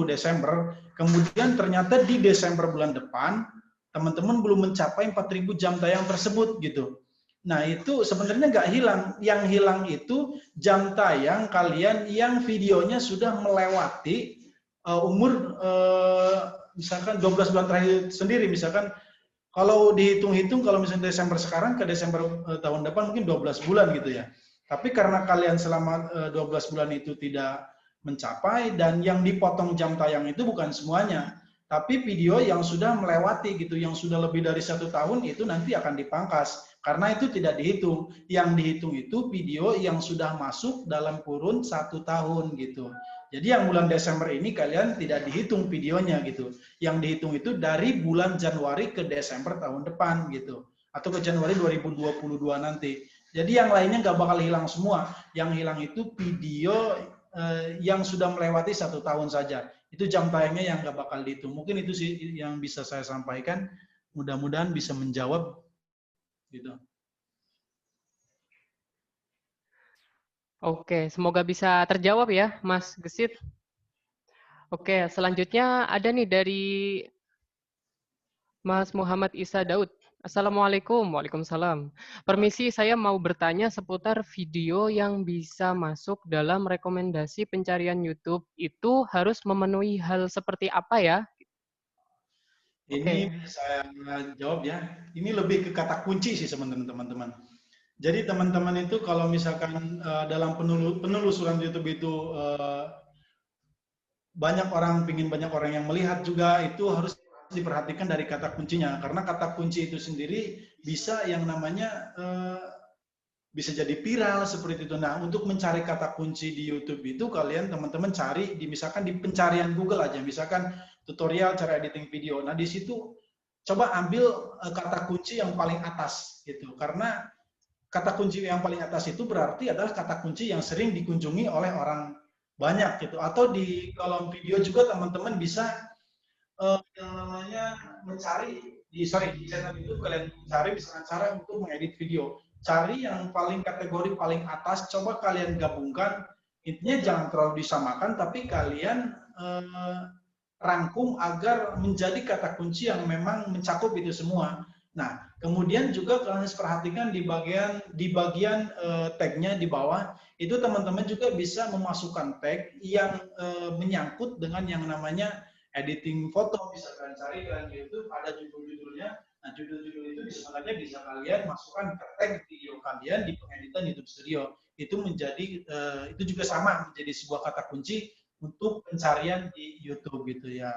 Desember, kemudian ternyata di Desember bulan depan, teman-teman belum mencapai 4.000 jam tayang tersebut gitu. Nah itu sebenarnya nggak hilang, yang hilang itu jam tayang kalian yang videonya sudah melewati umur misalkan 12 bulan terakhir sendiri, misalkan kalau dihitung-hitung kalau misalnya Desember sekarang ke Desember tahun depan mungkin 12 bulan gitu ya. Tapi karena kalian selama 12 bulan itu tidak mencapai dan yang dipotong jam tayang itu bukan semuanya, tapi video yang sudah melewati gitu, yang sudah lebih dari 1 tahun itu nanti akan dipangkas karena itu tidak dihitung. Yang dihitung itu video yang sudah masuk dalam kurun 1 tahun gitu. Jadi yang bulan Desember ini kalian tidak dihitung videonya gitu. Yang dihitung itu dari bulan Januari ke Desember tahun depan gitu, atau ke Januari 2022 nanti. Jadi yang lainnya nggak bakal hilang semua. Yang hilang itu video yang sudah melewati 1 tahun saja. Itu jam tayangnya yang nggak bakal dihitung. Mungkin itu sih yang bisa saya sampaikan. Mudah-mudahan bisa menjawab gitu. Oke, semoga bisa terjawab ya, Mas Gesit. Oke, selanjutnya ada nih dari Mas Muhammad Isa Daud. Assalamualaikum. Waalaikumsalam. Permisi, saya mau bertanya seputar video yang bisa masuk dalam rekomendasi pencarian YouTube. Itu harus memenuhi hal seperti apa ya? Ini Oke. saya jawab ya. Ini lebih ke kata kunci sih sebenarnya teman-teman. Jadi teman-teman itu kalau misalkan dalam penelusuran YouTube itu banyak orang yang melihat juga, itu harus diperhatikan dari kata kuncinya, karena kata kunci itu sendiri bisa yang namanya bisa jadi viral seperti itu. Nah, untuk mencari kata kunci di YouTube itu kalian teman-teman cari di, misalkan di pencarian Google aja, misalkan tutorial cara editing video. Nah, di situ coba ambil kata kunci yang paling atas gitu, karena kata kunci yang paling atas itu berarti adalah kata kunci yang sering dikunjungi oleh orang banyak gitu. Atau di kolom video juga teman-teman bisa yang namanya mencari di channel itu, kalian cari misalkan cara untuk mengedit video. Cari yang paling kategori paling atas, coba kalian gabungkan. Intinya jangan terlalu disamakan, tapi kalian rangkum agar menjadi kata kunci yang memang mencakup itu semua. Nah, kemudian juga kalian harus perhatikan di bagian tag-nya di bawah, itu teman-teman juga bisa memasukkan tag yang menyangkut dengan yang namanya editing foto. Bisa kalian cari di YouTube, ada judul-judulnya. Nah, judul-judul itu sebenarnya bisa kalian masukkan ke tag video kalian di pengeditan YouTube Studio. Itu menjadi itu juga sama menjadi sebuah kata kunci untuk pencarian di YouTube gitu ya.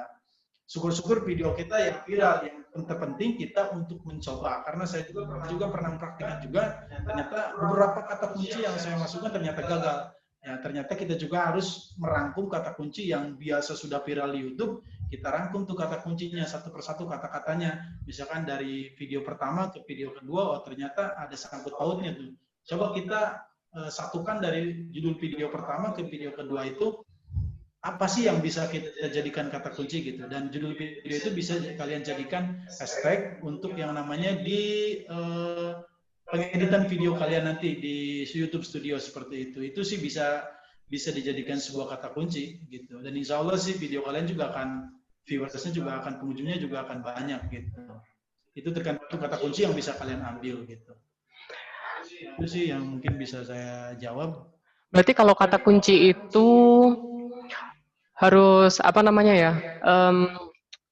syukur-syukur video kita yang viral. Yang terpenting kita untuk mencoba, karena saya juga pernah praktikkan juga, ternyata beberapa kata kunci yang saya masukkan ternyata gagal. Ya, ternyata kita juga harus merangkum kata kunci yang biasa sudah viral di YouTube, kita rangkum tuh kata kuncinya satu persatu kata-katanya. Misalkan dari video pertama ke video kedua, oh ternyata ada sangkut pautnya tuh. Coba kita satukan dari judul video pertama ke video kedua itu, apa sih yang bisa kita jadikan kata kunci gitu. Dan judul video itu bisa kalian jadikan hashtag untuk yang namanya di pengeditan video kalian nanti di YouTube Studio seperti itu. Itu sih bisa dijadikan sebuah kata kunci gitu. Dan insya Allah sih video kalian juga akan, viewersnya juga akan, pengunjungnya juga akan banyak gitu. Itu tergantung kata kunci yang bisa kalian ambil gitu. Itu sih yang mungkin bisa saya jawab. Berarti kalau kata kunci itu harus apa namanya ya,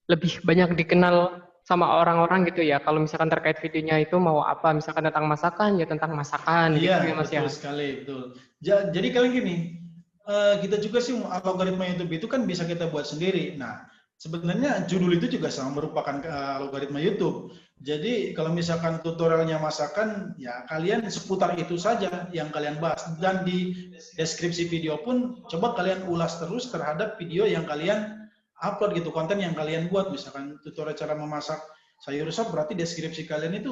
lebih banyak dikenal sama orang-orang gitu ya. Kalau misalkan terkait videonya itu mau apa, misalkan tentang masakan ya tentang masakan gitu ya Mas ya. Iya, betul sekali, betul. Jadi kalian gini, kita juga sih algoritma YouTube itu kan bisa kita buat sendiri. Nah, sebenarnya judul itu juga sama merupakan algoritma YouTube. Jadi kalau misalkan tutorialnya masakan, ya kalian seputar itu saja yang kalian bahas. Dan di deskripsi video pun coba kalian ulas terus terhadap video yang kalian upload gitu, konten yang kalian buat. Misalkan tutorial cara memasak sayur sop, berarti deskripsi kalian itu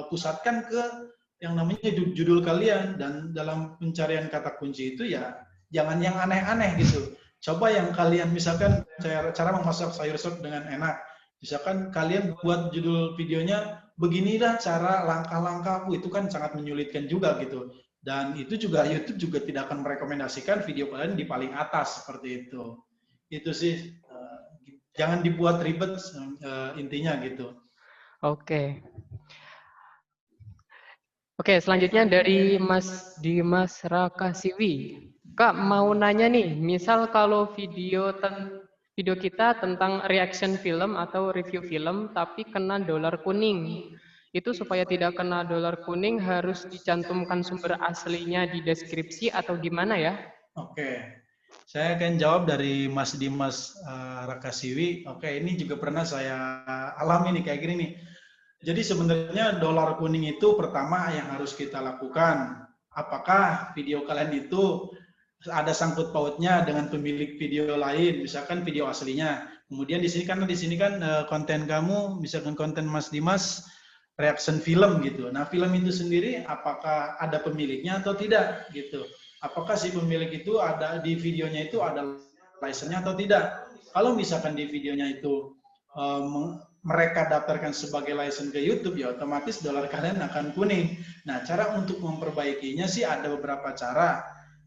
pusatkan ke yang namanya judul kalian. Dan dalam pencarian kata kunci itu ya jangan yang aneh-aneh gitu. Coba yang kalian, misalkan cara memasak sayur sop dengan enak. Misalkan kalian buat judul videonya, beginilah cara langkah-langkahku, itu kan sangat menyulitkan juga gitu. Dan itu juga YouTube juga tidak akan merekomendasikan video kalian di paling atas seperti itu. Itu sih, jangan dibuat ribet intinya gitu. Oke. Oke, selanjutnya dari Mas Dimas Rakasiwi. Kak, mau nanya nih, misal kalau video kita tentang reaction film atau review film, tapi kena dolar kuning. Itu supaya tidak kena dolar kuning harus dicantumkan sumber aslinya di deskripsi atau gimana ya? Oke, saya akan jawab dari Mas Dimas Rakasiwi. Oke, ini juga pernah saya alami nih kayak gini nih. Jadi sebenarnya dolar kuning itu pertama yang harus kita lakukan, apakah video kalian itu ada sangkut pautnya dengan pemilik video lain, misalkan video aslinya. Kemudian di sini kan konten kamu, misalkan konten Mas Dimas reaction film gitu. Nah, film itu sendiri apakah ada pemiliknya atau tidak gitu. Apakah si pemilik itu ada di videonya itu ada license-nya atau tidak. Kalau misalkan di videonya itu mereka daftarkan sebagai license ke YouTube, ya otomatis dolar kalian akan kuning. Nah, cara untuk memperbaikinya sih ada beberapa cara.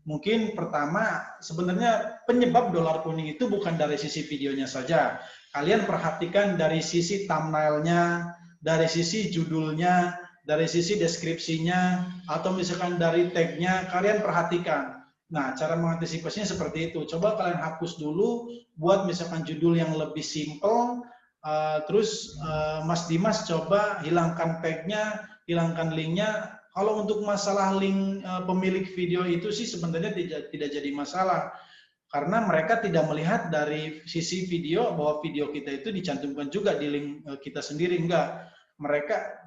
Mungkin pertama, sebenarnya penyebab dolar kuning itu bukan dari sisi videonya saja. Kalian perhatikan dari sisi thumbnail-nya, dari sisi judulnya, dari sisi deskripsinya, atau misalkan dari tag-nya, kalian perhatikan. Nah, cara mengantisipasinya seperti itu. Coba kalian hapus dulu, buat misalkan judul yang lebih simple, terus Mas Dimas coba hilangkan tag-nya, hilangkan link-nya. Kalau untuk masalah link pemilik video itu sih sebenarnya tidak jadi masalah. Karena mereka tidak melihat dari sisi video bahwa video kita itu dicantumkan juga di link kita sendiri, enggak.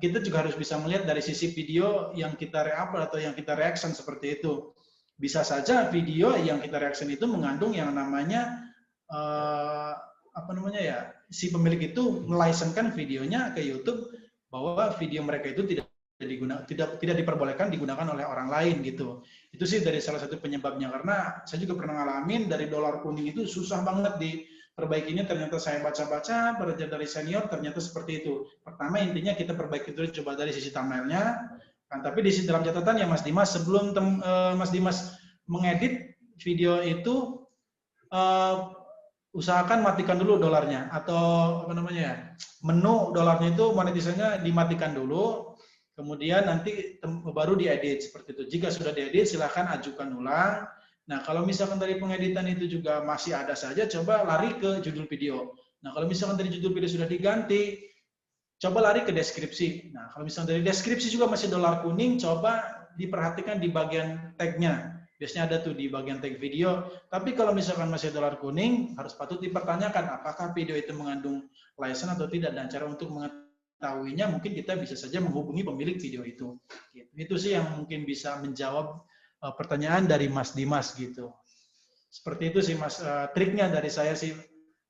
Kita juga harus bisa melihat dari sisi video yang kita re-upload atau yang kita reaction seperti itu. Bisa saja video yang kita reaction itu mengandung yang namanya si pemilik itu melisensikan videonya ke YouTube bahwa video mereka itu tidak diperbolehkan digunakan oleh orang lain gitu. Itu sih dari salah satu penyebabnya, karena saya juga pernah ngalamin dari dolar kuning itu susah banget diperbaikinya. Ternyata saya baca-baca belajar dari senior, ternyata seperti itu. Pertama intinya kita perbaiki dulu coba dari sisi thumbnailnya. Kan, tapi di dalam catatan ya Mas Dimas, sebelum Mas Dimas mengedit video itu usahakan matikan dulu dolarnya, atau menu dolarnya itu monetisasinya dimatikan dulu. Kemudian nanti baru diedit seperti itu. Jika sudah diedit, silahkan ajukan ulang. Nah, kalau misalkan dari pengeditan itu juga masih ada saja, coba lari ke judul video. Nah, kalau misalkan dari judul video sudah diganti, coba lari ke deskripsi. Nah, kalau misalkan dari deskripsi juga masih dolar kuning, coba diperhatikan di bagian tag-nya. Biasanya ada tuh di bagian tag video. Tapi kalau misalkan masih dolar kuning, harus patut dipertanyakan apakah video itu mengandung license atau tidak. Dan cara untuk mengetahuinya mungkin kita bisa saja menghubungi pemilik video itu. Itu sih yang mungkin bisa menjawab pertanyaan dari Mas Dimas gitu. Seperti itu sih Mas, triknya dari saya sih.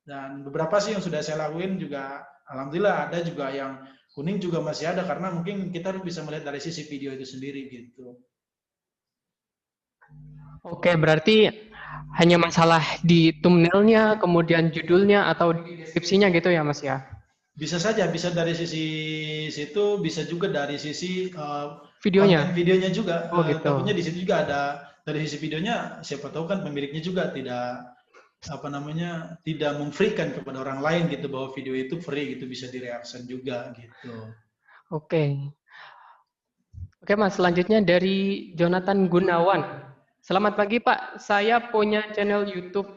Dan beberapa sih yang sudah saya lakuin juga, alhamdulillah ada juga yang kuning juga masih ada, karena mungkin kita bisa melihat dari sisi video itu sendiri gitu. Oke, berarti hanya masalah di thumbnail-nya, kemudian judulnya, atau di deskripsinya gitu ya, Mas ya? Bisa saja, bisa dari sisi situ, bisa juga dari sisi videonya. Konten videonya juga. Oh gitu. Takutnya di situ juga ada dari sisi videonya, siapa tahu kan pemiliknya juga tidak tidak memfreekan kepada orang lain gitu bahwa video itu free gitu, bisa direaction juga gitu. Oke. Oke Mas, selanjutnya dari Jonathan Gunawan. Selamat pagi Pak, saya punya channel YouTube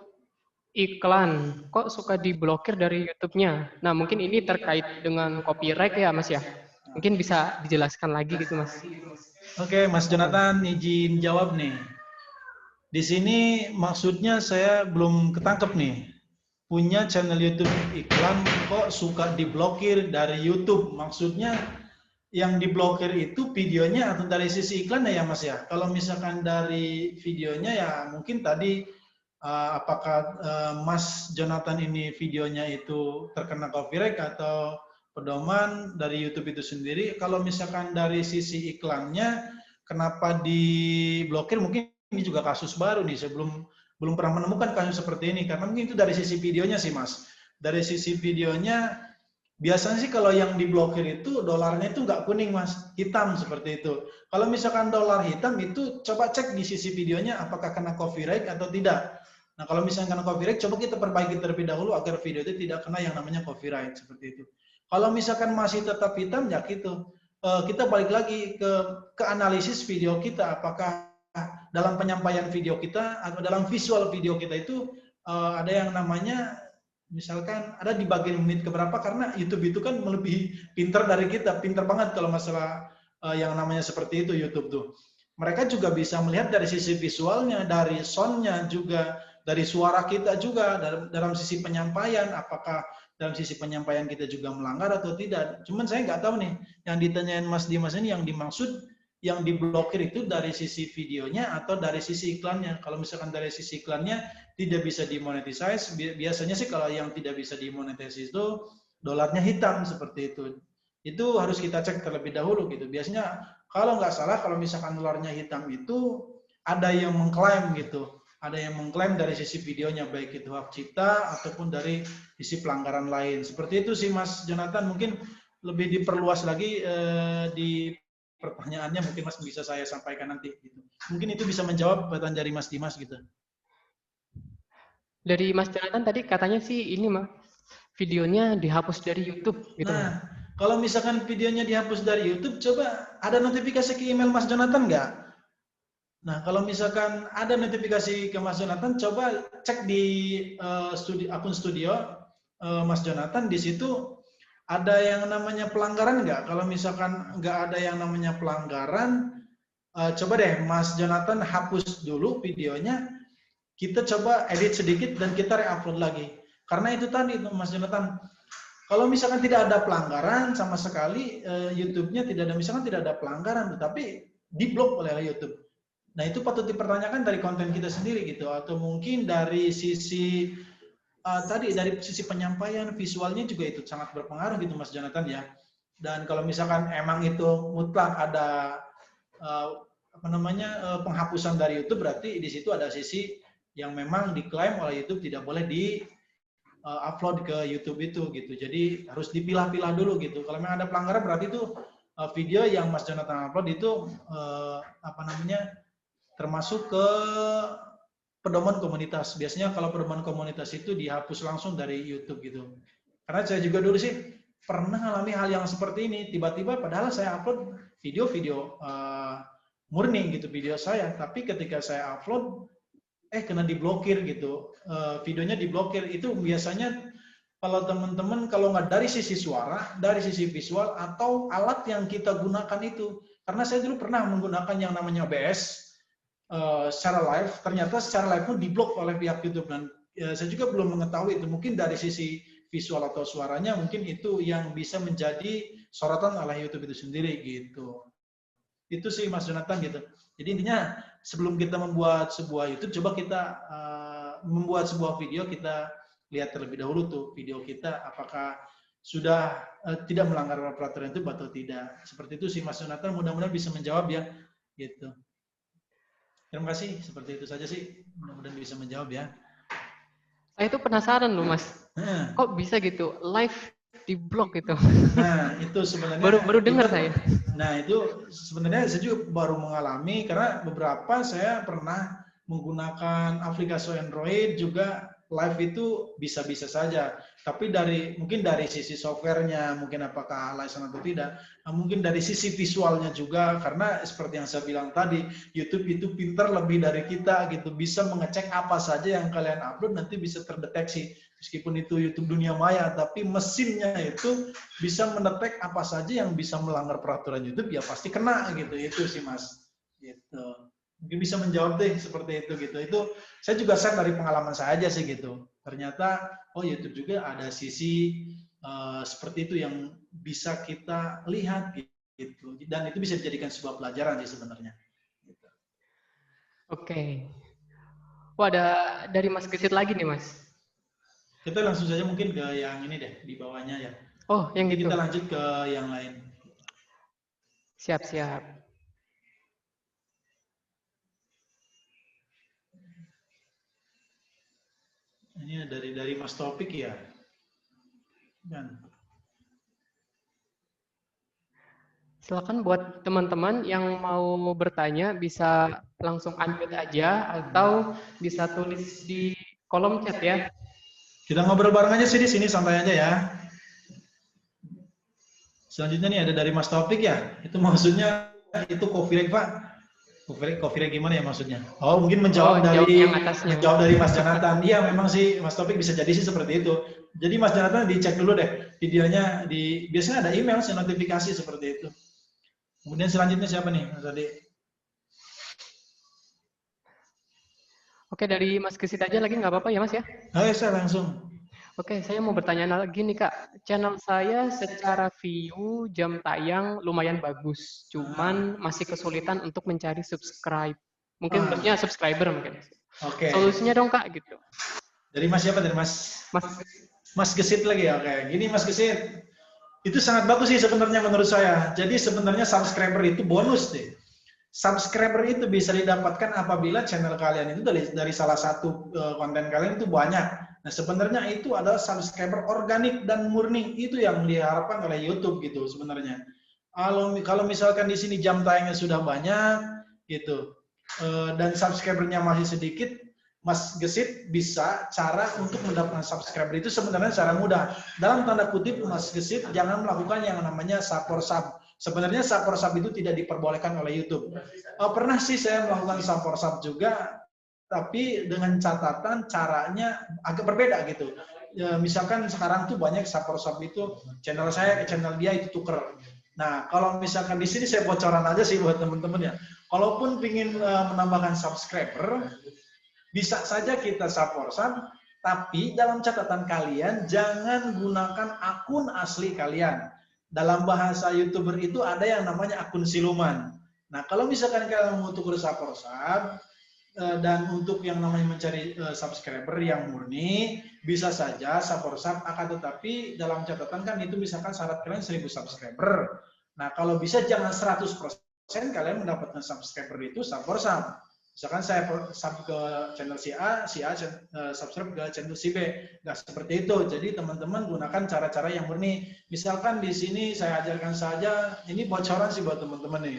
iklan, kok suka diblokir dari YouTube-nya? Nah mungkin ini terkait dengan copyright ya Mas ya? Mungkin bisa dijelaskan lagi gitu Mas. Oke, Mas Jonathan izin jawab nih. Di sini maksudnya saya belum ketangkep nih. Punya channel YouTube iklan kok suka diblokir dari YouTube. Maksudnya yang diblokir itu videonya atau dari sisi iklan ya Mas ya? Kalau misalkan dari videonya ya mungkin tadi apakah Mas Jonathan ini videonya itu terkena copyright atau pedoman dari YouTube itu sendiri. Kalau misalkan dari sisi iklannya kenapa diblokir, mungkin ini juga kasus baru nih, saya belum pernah menemukan kasus seperti ini, karena mungkin itu dari sisi videonya sih Mas. Dari sisi videonya biasanya sih kalau yang diblokir itu dolarnya itu nggak kuning Mas, hitam seperti itu. Kalau misalkan dolar hitam itu coba cek di sisi videonya apakah kena copyright atau tidak. Nah kalau misalkan kena copyright, coba kita perbaiki terlebih dahulu agar video itu tidak kena yang namanya copyright seperti itu. Kalau misalkan masih tetap hitam ya gitu, kita balik lagi ke analisis video kita, apakah dalam penyampaian video kita atau dalam visual video kita itu ada yang namanya misalkan ada di bagian menit keberapa, karena YouTube itu kan melebihi pinter dari kita, pinter banget kalau masalah yang namanya seperti itu YouTube tuh. Mereka juga bisa melihat dari sisi visualnya, dari soundnya juga, dari suara kita juga, dalam sisi penyampaian, apakah dalam sisi penyampaian kita juga melanggar atau tidak. Cuman saya nggak tahu nih, yang ditanyain Mas Dimas ini yang dimaksud, yang diblokir itu dari sisi videonya atau dari sisi iklannya. Kalau misalkan dari sisi iklannya tidak bisa dimonetize, biasanya sih kalau yang tidak bisa dimonetize itu dolarnya hitam seperti itu. Itu harus kita cek terlebih dahulu gitu. Biasanya kalau nggak salah, kalau misalkan dolarnya hitam itu ada yang mengklaim gitu. Ada yang mengklaim dari sisi videonya, baik itu hak cipta ataupun dari sisi pelanggaran lain. Seperti itu sih Mas Jonathan, mungkin lebih diperluas lagi di pertanyaannya, mungkin Mas bisa saya sampaikan nanti gitu. Mungkin itu bisa menjawab pertanyaan dari Mas Dimas gitu. Dari Mas Jonathan tadi katanya sih ini Mas, videonya dihapus dari YouTube gitu. Nah, kalau misalkan videonya dihapus dari YouTube, coba ada notifikasi ke email Mas Jonathan nggak? Nah, kalau misalkan ada notifikasi ke Mas Jonathan, coba cek di akun studio Mas Jonathan, di situ ada yang namanya pelanggaran nggak? Kalau misalkan nggak ada yang namanya pelanggaran, coba deh Mas Jonathan hapus dulu videonya, kita coba edit sedikit dan kita re-upload lagi. Karena itu tadi Mas Jonathan, kalau misalkan tidak ada pelanggaran sama sekali, YouTube-nya tidak ada, misalkan tidak ada pelanggaran, tetapi diblok oleh YouTube. Nah itu patut dipertanyakan dari konten kita sendiri gitu, atau mungkin dari sisi tadi dari sisi penyampaian visualnya juga itu sangat berpengaruh gitu Mas Jonathan ya. Dan kalau misalkan emang itu mutlak ada penghapusan dari YouTube, berarti di situ ada sisi yang memang diklaim oleh YouTube tidak boleh di upload ke YouTube itu gitu. Jadi harus dipilah-pilah dulu gitu. Kalau memang ada pelanggaran, berarti itu video yang Mas Jonathan upload itu termasuk ke pedoman komunitas. Biasanya kalau pedoman komunitas itu dihapus langsung dari YouTube gitu. Karena saya juga dulu sih pernah alami hal yang seperti ini. Tiba-tiba padahal saya upload video-video murni gitu, video saya. Tapi ketika saya upload, kena diblokir gitu. Videonya diblokir. Itu biasanya kalau teman-teman, kalau nggak dari sisi suara, dari sisi visual, atau alat yang kita gunakan itu. Karena saya dulu pernah menggunakan yang namanya OBS. secara live, ternyata secara live pun diblok oleh pihak YouTube. Dan saya juga belum mengetahui itu. Mungkin dari sisi visual atau suaranya, mungkin itu yang bisa menjadi sorotan oleh YouTube itu sendiri gitu. Itu sih Mas Jonathan gitu. Jadi intinya sebelum kita membuat sebuah YouTube, coba kita membuat sebuah video, kita lihat terlebih dahulu tuh video kita apakah sudah tidak melanggar peraturan YouTube atau tidak. Seperti itu sih Mas Jonathan, mudah-mudahan bisa menjawab ya gitu. Terima kasih, seperti itu saja sih. Mudah-mudahan bisa menjawab ya. Saya itu penasaran loh Mas, kok bisa gitu live di blog gitu? Nah itu sebenarnya baru dengar saya. Nah itu sebenarnya saya juga baru mengalami, karena beberapa saya pernah menggunakan aplikasi Android juga live itu bisa-bisa saja. Tapi mungkin dari sisi softwarenya, mungkin apakah license atau tidak, mungkin dari sisi visualnya juga, karena seperti yang saya bilang tadi, YouTube itu pintar lebih dari kita gitu, bisa mengecek apa saja yang kalian upload nanti bisa terdeteksi. Meskipun itu YouTube dunia maya, tapi mesinnya itu bisa mendetek apa saja yang bisa melanggar peraturan YouTube, ya pasti kena gitu. Itu sih Mas. Gitu. Mungkin bisa menjawab deh seperti itu gitu. Itu saya juga share dari pengalaman saya aja sih gitu. Ternyata oh YouTube juga ada sisi seperti itu yang bisa kita lihat gitu. Dan itu bisa dijadikan sebuah pelajaran sih sebenarnya. Gitu. Oke. Wah, ada dari Mas Gesit lagi nih Mas. Kita langsung saja mungkin ke yang ini deh di bawahnya ya. Oh, yang Jadi itu. kita lanjut ke yang lain. Siap-siap. Ini dari Mas Topik ya. Dan silakan buat teman-teman yang mau bertanya bisa langsung unmute aja atau bisa tulis di kolom chat ya. kita ngobrol bareng aja sih di sini, santai aja ya. Selanjutnya nih ada dari Mas Taufik ya. Itu maksudnya itu coffee break Pak. Coffee break gimana ya maksudnya? Oh mungkin menjawab dari Mas Jonathan. Iya memang sih Mas Taufik bisa jadi sih seperti itu. Jadi Mas Jonathan dicek dulu deh videonya biasanya ada email sih notifikasi seperti itu. Kemudian selanjutnya siapa nih Mas Adi? Oke, dari Mas Gesit aja lagi nggak apa-apa ya Mas ya? Ayo saya langsung. Oke, saya mau bertanya lagi nih Kak. Channel saya secara view jam tayang lumayan bagus, cuman masih kesulitan untuk mencari subscribe. Mungkin maksudnya subscriber mungkin. Oke. Solusinya dong Kak gitu. Dari Mas siapa? Dari Mas Gesit lagi ya. Oke. Gini Mas Gesit. Itu sangat bagus sih sebenarnya menurut saya. Jadi sebenarnya subscriber itu bonus deh. Subscriber itu bisa didapatkan apabila channel kalian itu dari salah satu konten kalian itu banyak. Nah sebenarnya itu adalah subscriber organik dan murni, itu yang diharapkan oleh YouTube gitu sebenarnya. Kalau misalkan di sini jam tayangnya sudah banyak gitu dan subscribernya masih sedikit, Mas Gesit bisa cara untuk mendapatkan subscriber itu sebenarnya secara mudah. Dalam tanda kutip Mas Gesit jangan melakukan yang namanya support sub. Sebenarnya support sub itu tidak diperbolehkan oleh YouTube. Pernah sih saya melakukan support sub juga, tapi dengan catatan caranya agak berbeda gitu. Misalkan sekarang tuh banyak support sub itu channel saya ke channel dia itu tuker. Nah kalau misalkan di sini saya bocoran aja sih buat teman-teman ya. Kalaupun ingin menambahkan subscriber, bisa saja kita support sub, tapi dalam catatan kalian jangan gunakan akun asli kalian. Dalam bahasa YouTuber itu ada yang namanya akun siluman. Nah, kalau misalkan kalian mau tukar support sub dan untuk yang namanya mencari subscriber yang murni, bisa saja support sub, akan tetapi dalam catatan kan itu misalkan syarat kalian 1000 subscriber. Nah, kalau bisa jangan 100% kalian mendapatkan subscriber itu support sub. Misalkan saya sub ke channel si A subscribe ke channel si B. Nggak seperti itu. Jadi teman-teman gunakan cara-cara yang murni. Misalkan di sini saya ajarkan saja, ini bocoran sih buat teman-teman nih.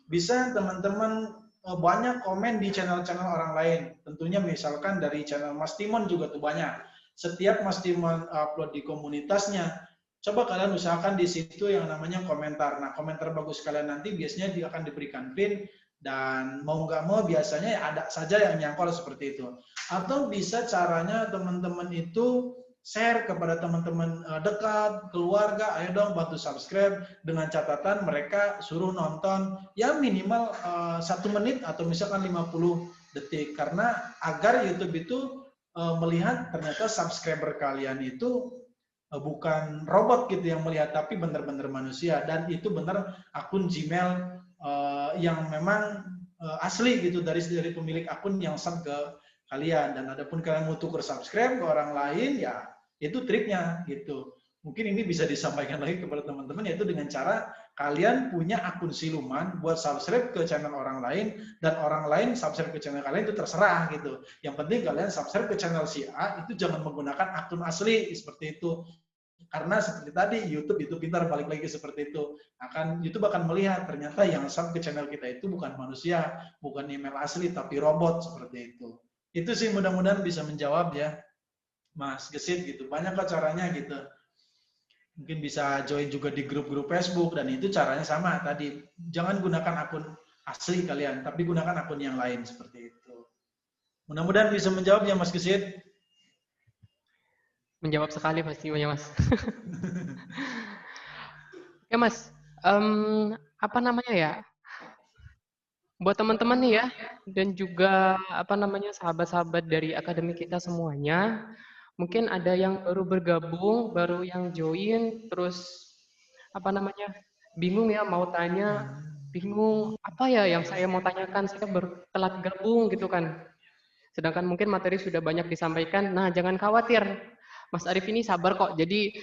Bisa teman-teman banyak komen di channel-channel orang lain. Tentunya misalkan dari channel Mas Timon juga tuh banyak. Setiap Mas Timon upload di komunitasnya, coba kalian usahakan di situ yang namanya komentar. Nah, komentar bagus kalian nanti biasanya dia akan diberikan pin. Dan mau nggak mau biasanya ada saja yang nyangkol seperti itu. Atau bisa caranya teman-teman itu share kepada teman-teman dekat, keluarga, ayo dong bantu subscribe dengan catatan mereka suruh nonton ya minimal 1 menit atau misalkan 50 detik karena agar YouTube itu melihat ternyata subscriber kalian itu bukan robot gitu yang melihat tapi benar-benar manusia dan itu benar akun Gmail yang memang asli gitu dari pemilik akun yang sub ke kalian dan adapun kalian mau tuker subscribe ke orang lain ya itu triknya gitu. Mungkin ini bisa disampaikan lagi kepada teman-teman yaitu dengan cara kalian punya akun siluman buat subscribe ke channel orang lain dan orang lain subscribe ke channel kalian itu terserah gitu. Yang penting kalian subscribe ke channel si A itu jangan menggunakan akun asli seperti itu. Karena seperti tadi YouTube itu pintar balik lagi seperti itu. YouTube akan melihat ternyata yang sub ke channel kita itu bukan manusia, bukan email asli tapi robot seperti itu. Itu sih mudah-mudahan bisa menjawab ya. Mas Gesit gitu. Banyak kok caranya gitu. Mungkin bisa join juga di grup-grup Facebook dan itu caranya sama tadi. Jangan gunakan akun asli kalian, tapi gunakan akun yang lain seperti itu. Mudah-mudahan bisa menjawab ya Mas Gesit. Menjawab sekali pastinya Mas. Oke Mas, apa namanya ya? Buat teman-teman nih ya, dan juga apa namanya sahabat-sahabat dari akademi kita semuanya, mungkin ada yang baru bergabung, baru yang join, terus apa namanya bingung ya mau tanya, bingung apa ya yang saya mau tanyakan, saya baru telat gabung gitu kan. Sedangkan mungkin materi sudah banyak disampaikan. Nah jangan khawatir, Mas Arief ini sabar kok. Jadi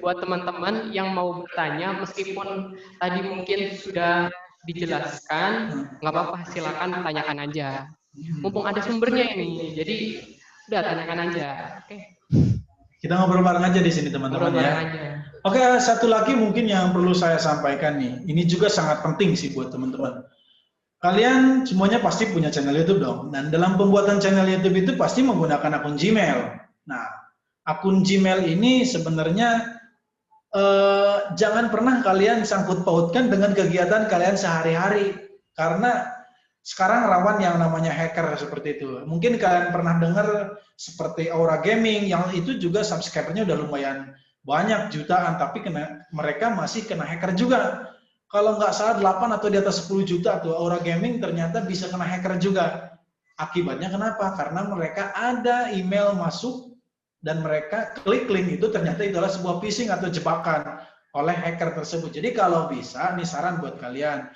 buat teman-teman yang mau bertanya, meskipun tadi mungkin sudah dijelaskan, nggak apa-apa, silakan tanyakan aja. Mumpung ada sumbernya ini, jadi udah tanyakan aja. Oke. Kita ngobrol bareng aja di sini teman-teman ya. Oke, satu lagi mungkin yang perlu saya sampaikan nih. Ini juga sangat penting sih buat teman-teman. Kalian semuanya pasti punya channel YouTube dong. Dan dalam pembuatan channel YouTube itu pasti menggunakan akun Gmail. Nah, akun Gmail ini sebenarnya jangan pernah kalian sangkut pautkan dengan kegiatan kalian sehari-hari. Karena sekarang rawan yang namanya hacker seperti itu. Mungkin kalian pernah dengar seperti Aura Gaming yang itu juga subscribernya udah lumayan banyak jutaan, tapi mereka masih kena hacker juga. Kalau nggak salah 8 atau di atas 10 juta tuh Aura Gaming ternyata bisa kena hacker juga. Akibatnya kenapa? Karena mereka ada email masuk dan mereka klik link itu ternyata itulah sebuah phishing atau jebakan oleh hacker tersebut. Jadi kalau bisa, nih saran buat kalian,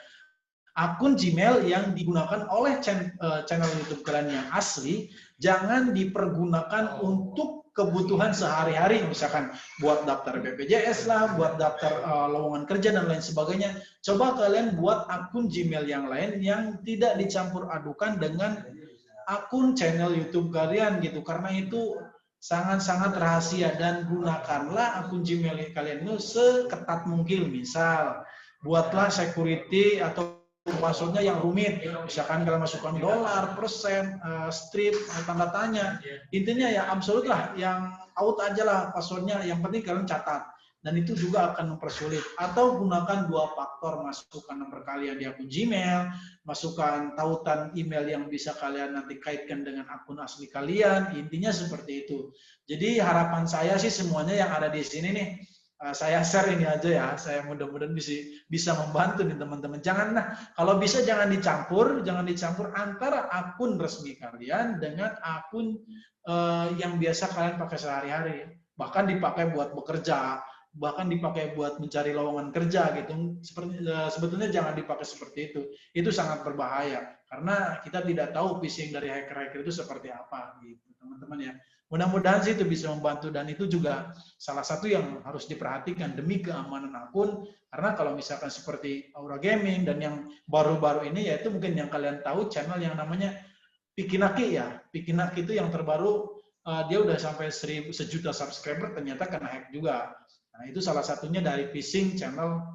akun Gmail yang digunakan oleh channel YouTube kalian yang asli, jangan dipergunakan untuk kebutuhan sehari-hari, misalkan buat daftar BPJS lah, buat daftar lowongan kerja dan lain sebagainya. Coba kalian buat akun Gmail yang lain yang tidak dicampur adukan dengan akun channel YouTube kalian gitu, karena itu sangat-sangat rahasia dan gunakanlah akun Gmail kalian itu seketat mungkin. Misal, buatlah security atau passwordnya yang rumit, misalkan kalian masukkan dolar, persen, strip, tanda tanya, intinya ya absolut lah, yang out aja lah passwordnya, yang penting kalian catat, dan itu juga akan mempersulit. Atau gunakan 2 faktor, masukkan nomor kalian di akun Gmail, masukkan tautan email yang bisa kalian nanti kaitkan dengan akun asli kalian, intinya seperti itu. Jadi harapan saya sih semuanya yang ada di sini nih, saya share ini aja ya, saya mudah-mudahan bisa membantu nih teman-teman. Kalau bisa jangan dicampur antara akun resmi kalian dengan akun yang biasa kalian pakai sehari-hari. Bahkan dipakai buat bekerja, bahkan dipakai buat mencari lowongan kerja gitu. Sebetulnya jangan dipakai seperti itu. Itu sangat berbahaya karena kita tidak tahu phishing dari hacker-hacker itu seperti apa gitu, teman-teman ya. Mudah-mudahan sih itu bisa membantu dan itu juga salah satu yang harus diperhatikan demi keamanan akun, karena kalau misalkan seperti Aura Gaming dan yang baru-baru ini yaitu mungkin yang kalian tahu channel yang namanya Pikinaki ya. Pikinaki itu yang terbaru, dia udah sampai 1 juta subscriber ternyata kena hack juga. Nah, itu salah satunya dari phishing channel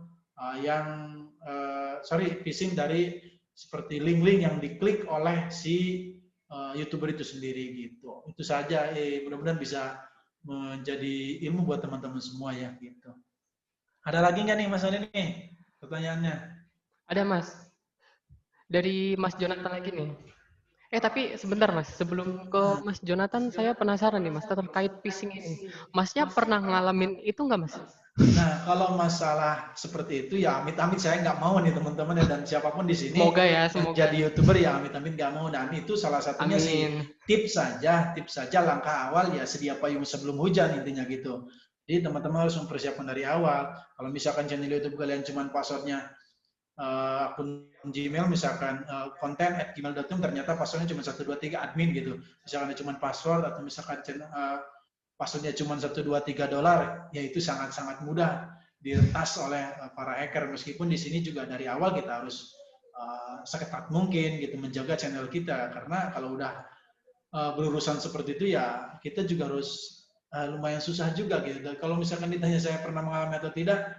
phishing dari seperti link-link yang diklik oleh si YouTuber itu sendiri gitu. Itu saja, mudah-mudahan bisa menjadi ilmu buat teman-teman semua ya gitu. Ada lagi nggak nih Mas Ani nih pertanyaannya? Ada Mas. Dari Mas Jonathan lagi nih. Tapi sebentar Mas, sebelum ke Mas Jonathan, saya penasaran nih Mas, terkait phishing ini. Masnya pernah ngalamin itu nggak Mas? Nah, kalau masalah seperti itu ya amit-amit saya nggak mau nih teman-teman ya, dan siapapun di sini Semoga ya, yang semoga. jadi YouTuber ya amit-amit nggak mau. Dan itu salah satunya sih Amin. tips saja langkah awal ya sedia payung sebelum hujan intinya gitu. Jadi teman-teman harus mempersiapkan dari awal. Kalau misalkan channel YouTube kalian cuma passwordnya akun Gmail misalkan konten@gmail.com, ternyata passwordnya cuma 123 admin gitu. Misalkan cuma password atau misalkan passwordnya cuma $1, $2, $3, ya itu sangat-sangat mudah diretas oleh para hacker. Meskipun di sini juga dari awal kita harus seketat mungkin gitu menjaga channel kita, karena kalau udah berurusan seperti itu ya kita juga harus lumayan susah juga gitu. Dan kalau misalkan ditanya saya pernah mengalami atau tidak,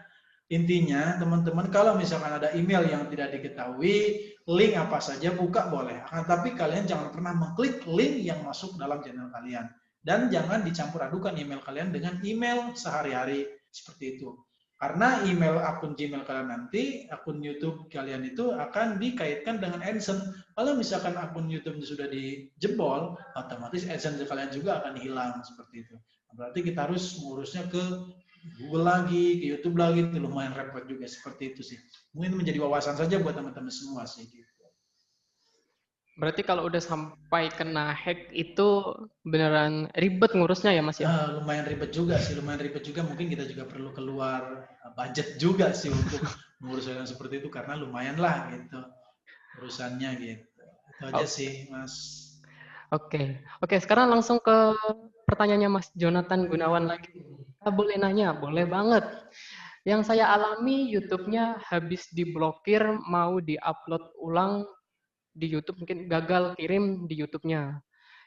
intinya teman-teman kalau misalkan ada email yang tidak diketahui, link apa saja buka boleh. Tapi kalian jangan pernah mengklik link yang masuk dalam channel kalian. Dan jangan dicampur adukan email kalian dengan email sehari-hari seperti itu. Karena email akun Gmail kalian nanti, akun YouTube kalian itu akan dikaitkan dengan AdSense. Kalau misalkan akun YouTube sudah dijebol, otomatis AdSense kalian juga akan hilang seperti itu. Berarti kita harus mengurusnya ke Google lagi, ke YouTube lagi, itu lumayan repot juga seperti itu sih. Mungkin menjadi wawasan saja buat teman-teman semua sih. Gitu. Berarti kalau udah sampai kena hack itu beneran ribet ngurusnya ya Mas ya? Lumayan ribet juga sih, lumayan ribet juga. Mungkin kita juga perlu keluar budget juga sih untuk mengurus yang seperti itu, karena lumayan lah gitu urusannya gitu. Itu aja sih Mas. Oke, sekarang langsung ke pertanyaannya Mas Jonathan Gunawan lagi. Boleh nanya? Boleh banget. Yang saya alami YouTube-nya habis diblokir, mau diupload ulang di YouTube, mungkin gagal kirim di YouTube-nya.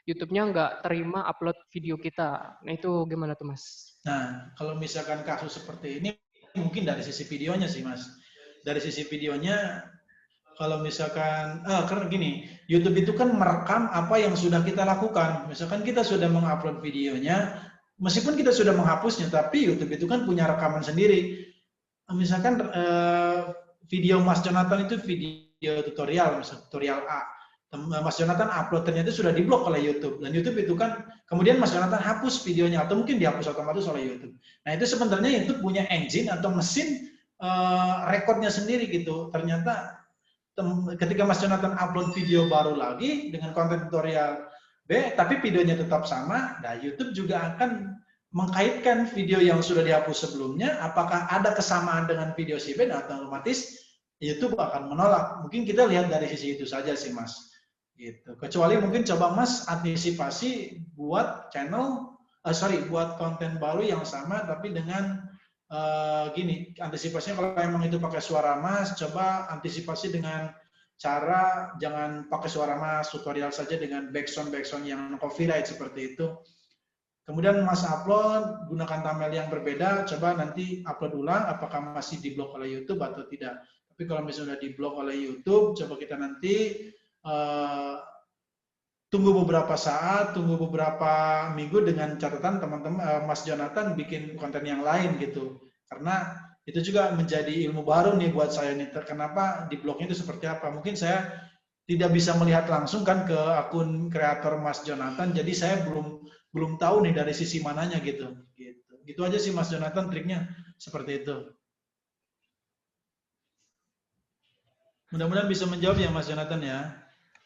YouTube-nya nggak terima upload video kita. Nah itu gimana tuh Mas? Nah, kalau misalkan kasus seperti ini, mungkin dari sisi videonya sih Mas. Dari sisi videonya, kalau misalkan, karena gini, YouTube itu kan merekam apa yang sudah kita lakukan. Misalkan kita sudah mengupload videonya, meskipun kita sudah menghapusnya, tapi YouTube itu kan punya rekaman sendiri. Misalkan video Mas Jonathan itu video tutorial, misalnya tutorial A. Mas Jonathan upload ternyata sudah diblok oleh YouTube. Dan YouTube itu kan, kemudian Mas Jonathan hapus videonya, atau mungkin dihapus otomatis oleh YouTube. Nah itu sebenarnya YouTube punya engine atau mesin rekodnya sendiri gitu. Ternyata ketika Mas Jonathan upload video baru lagi dengan konten tutorial B, tapi videonya tetap sama, nah YouTube juga akan mengkaitkan video yang sudah dihapus sebelumnya, apakah ada kesamaan dengan video si B, atau otomatis YouTube akan menolak. Mungkin kita lihat dari sisi itu saja sih Mas. Gitu. Kecuali mungkin coba Mas antisipasi buat channel, buat konten baru yang sama tapi dengan gini, antisipasinya kalau memang itu pakai suara Mas, coba antisipasi dengan cara jangan pakai suara Mas, tutorial saja dengan backsound yang copyright seperti itu. Kemudian Mas upload, gunakan thumbnail yang berbeda, coba nanti upload ulang apakah masih diblok oleh YouTube atau tidak. Tapi kalau misalnya sudah diblok oleh YouTube, coba kita nanti tunggu beberapa saat, tunggu beberapa minggu dengan catatan teman-teman Mas Jonathan bikin konten yang lain gitu. Karena itu juga menjadi ilmu baru nih buat saya nih. Kenapa di blognya itu seperti apa? Mungkin saya tidak bisa melihat langsung kan ke akun kreator Mas Jonathan, jadi saya belum tahu nih dari sisi mananya gitu. Gitu aja sih Mas Jonathan triknya seperti itu. Mudah-mudahan bisa menjawab ya Mas Jonathan ya.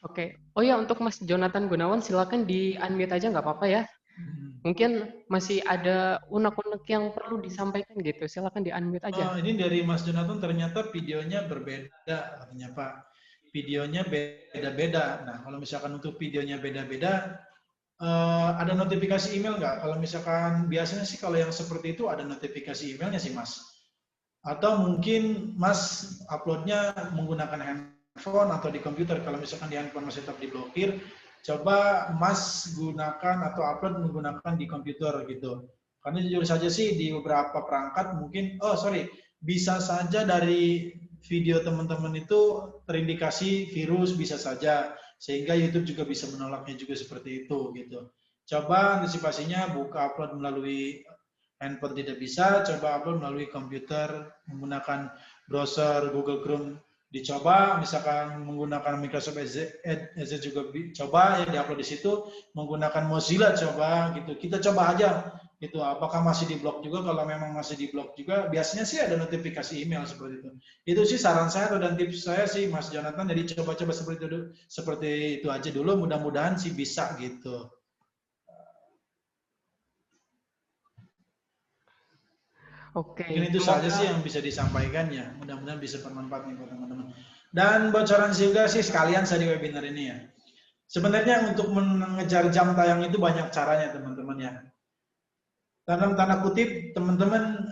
Oke. Oh ya, untuk Mas Jonathan Gunawan silakan di-unmute aja nggak apa-apa ya. Mungkin masih ada unek-unek yang perlu disampaikan gitu. Silakan di-unmute aja. Ini dari Mas Jonathan ternyata videonya berbeda katanya Pak. Videonya beda-beda. Nah, kalau misalkan untuk videonya beda-beda, ada notifikasi email nggak? Kalau misalkan biasanya sih kalau yang seperti itu ada notifikasi emailnya sih Mas. Atau mungkin Mas uploadnya menggunakan handphone atau di komputer. Kalau misalkan di handphone masih tetap diblokir, coba Mas gunakan atau upload menggunakan di komputer gitu. Karena jujur saja sih di beberapa perangkat mungkin, bisa saja dari video teman-teman itu terindikasi virus, bisa saja. Sehingga YouTube juga bisa menolaknya juga seperti itu gitu. Coba antisipasinya buka upload melalui handphone tidak bisa, coba upload melalui komputer menggunakan browser Google Chrome dicoba, misalkan menggunakan Microsoft Edge juga coba ya diupload di situ, menggunakan Mozilla coba gitu. Kita coba aja gitu. Apakah masih diblok juga? Kalau memang masih diblok juga, biasanya sih ada notifikasi email seperti itu. Itu sih saran saya dan tips saya sih, Mas Jonathan. Jadi coba-coba seperti itu aja dulu. Mudah-mudahan sih bisa gitu. Oke. Mungkin itu saja sih yang bisa disampaikan ya. Mudah-mudahan bisa bermanfaat nih buat teman-teman. Dan bocoran juga sih sekalian saya di webinar ini ya. Sebenarnya untuk mengejar jam tayang itu banyak caranya teman-teman ya. Dalam tanda kutip teman-teman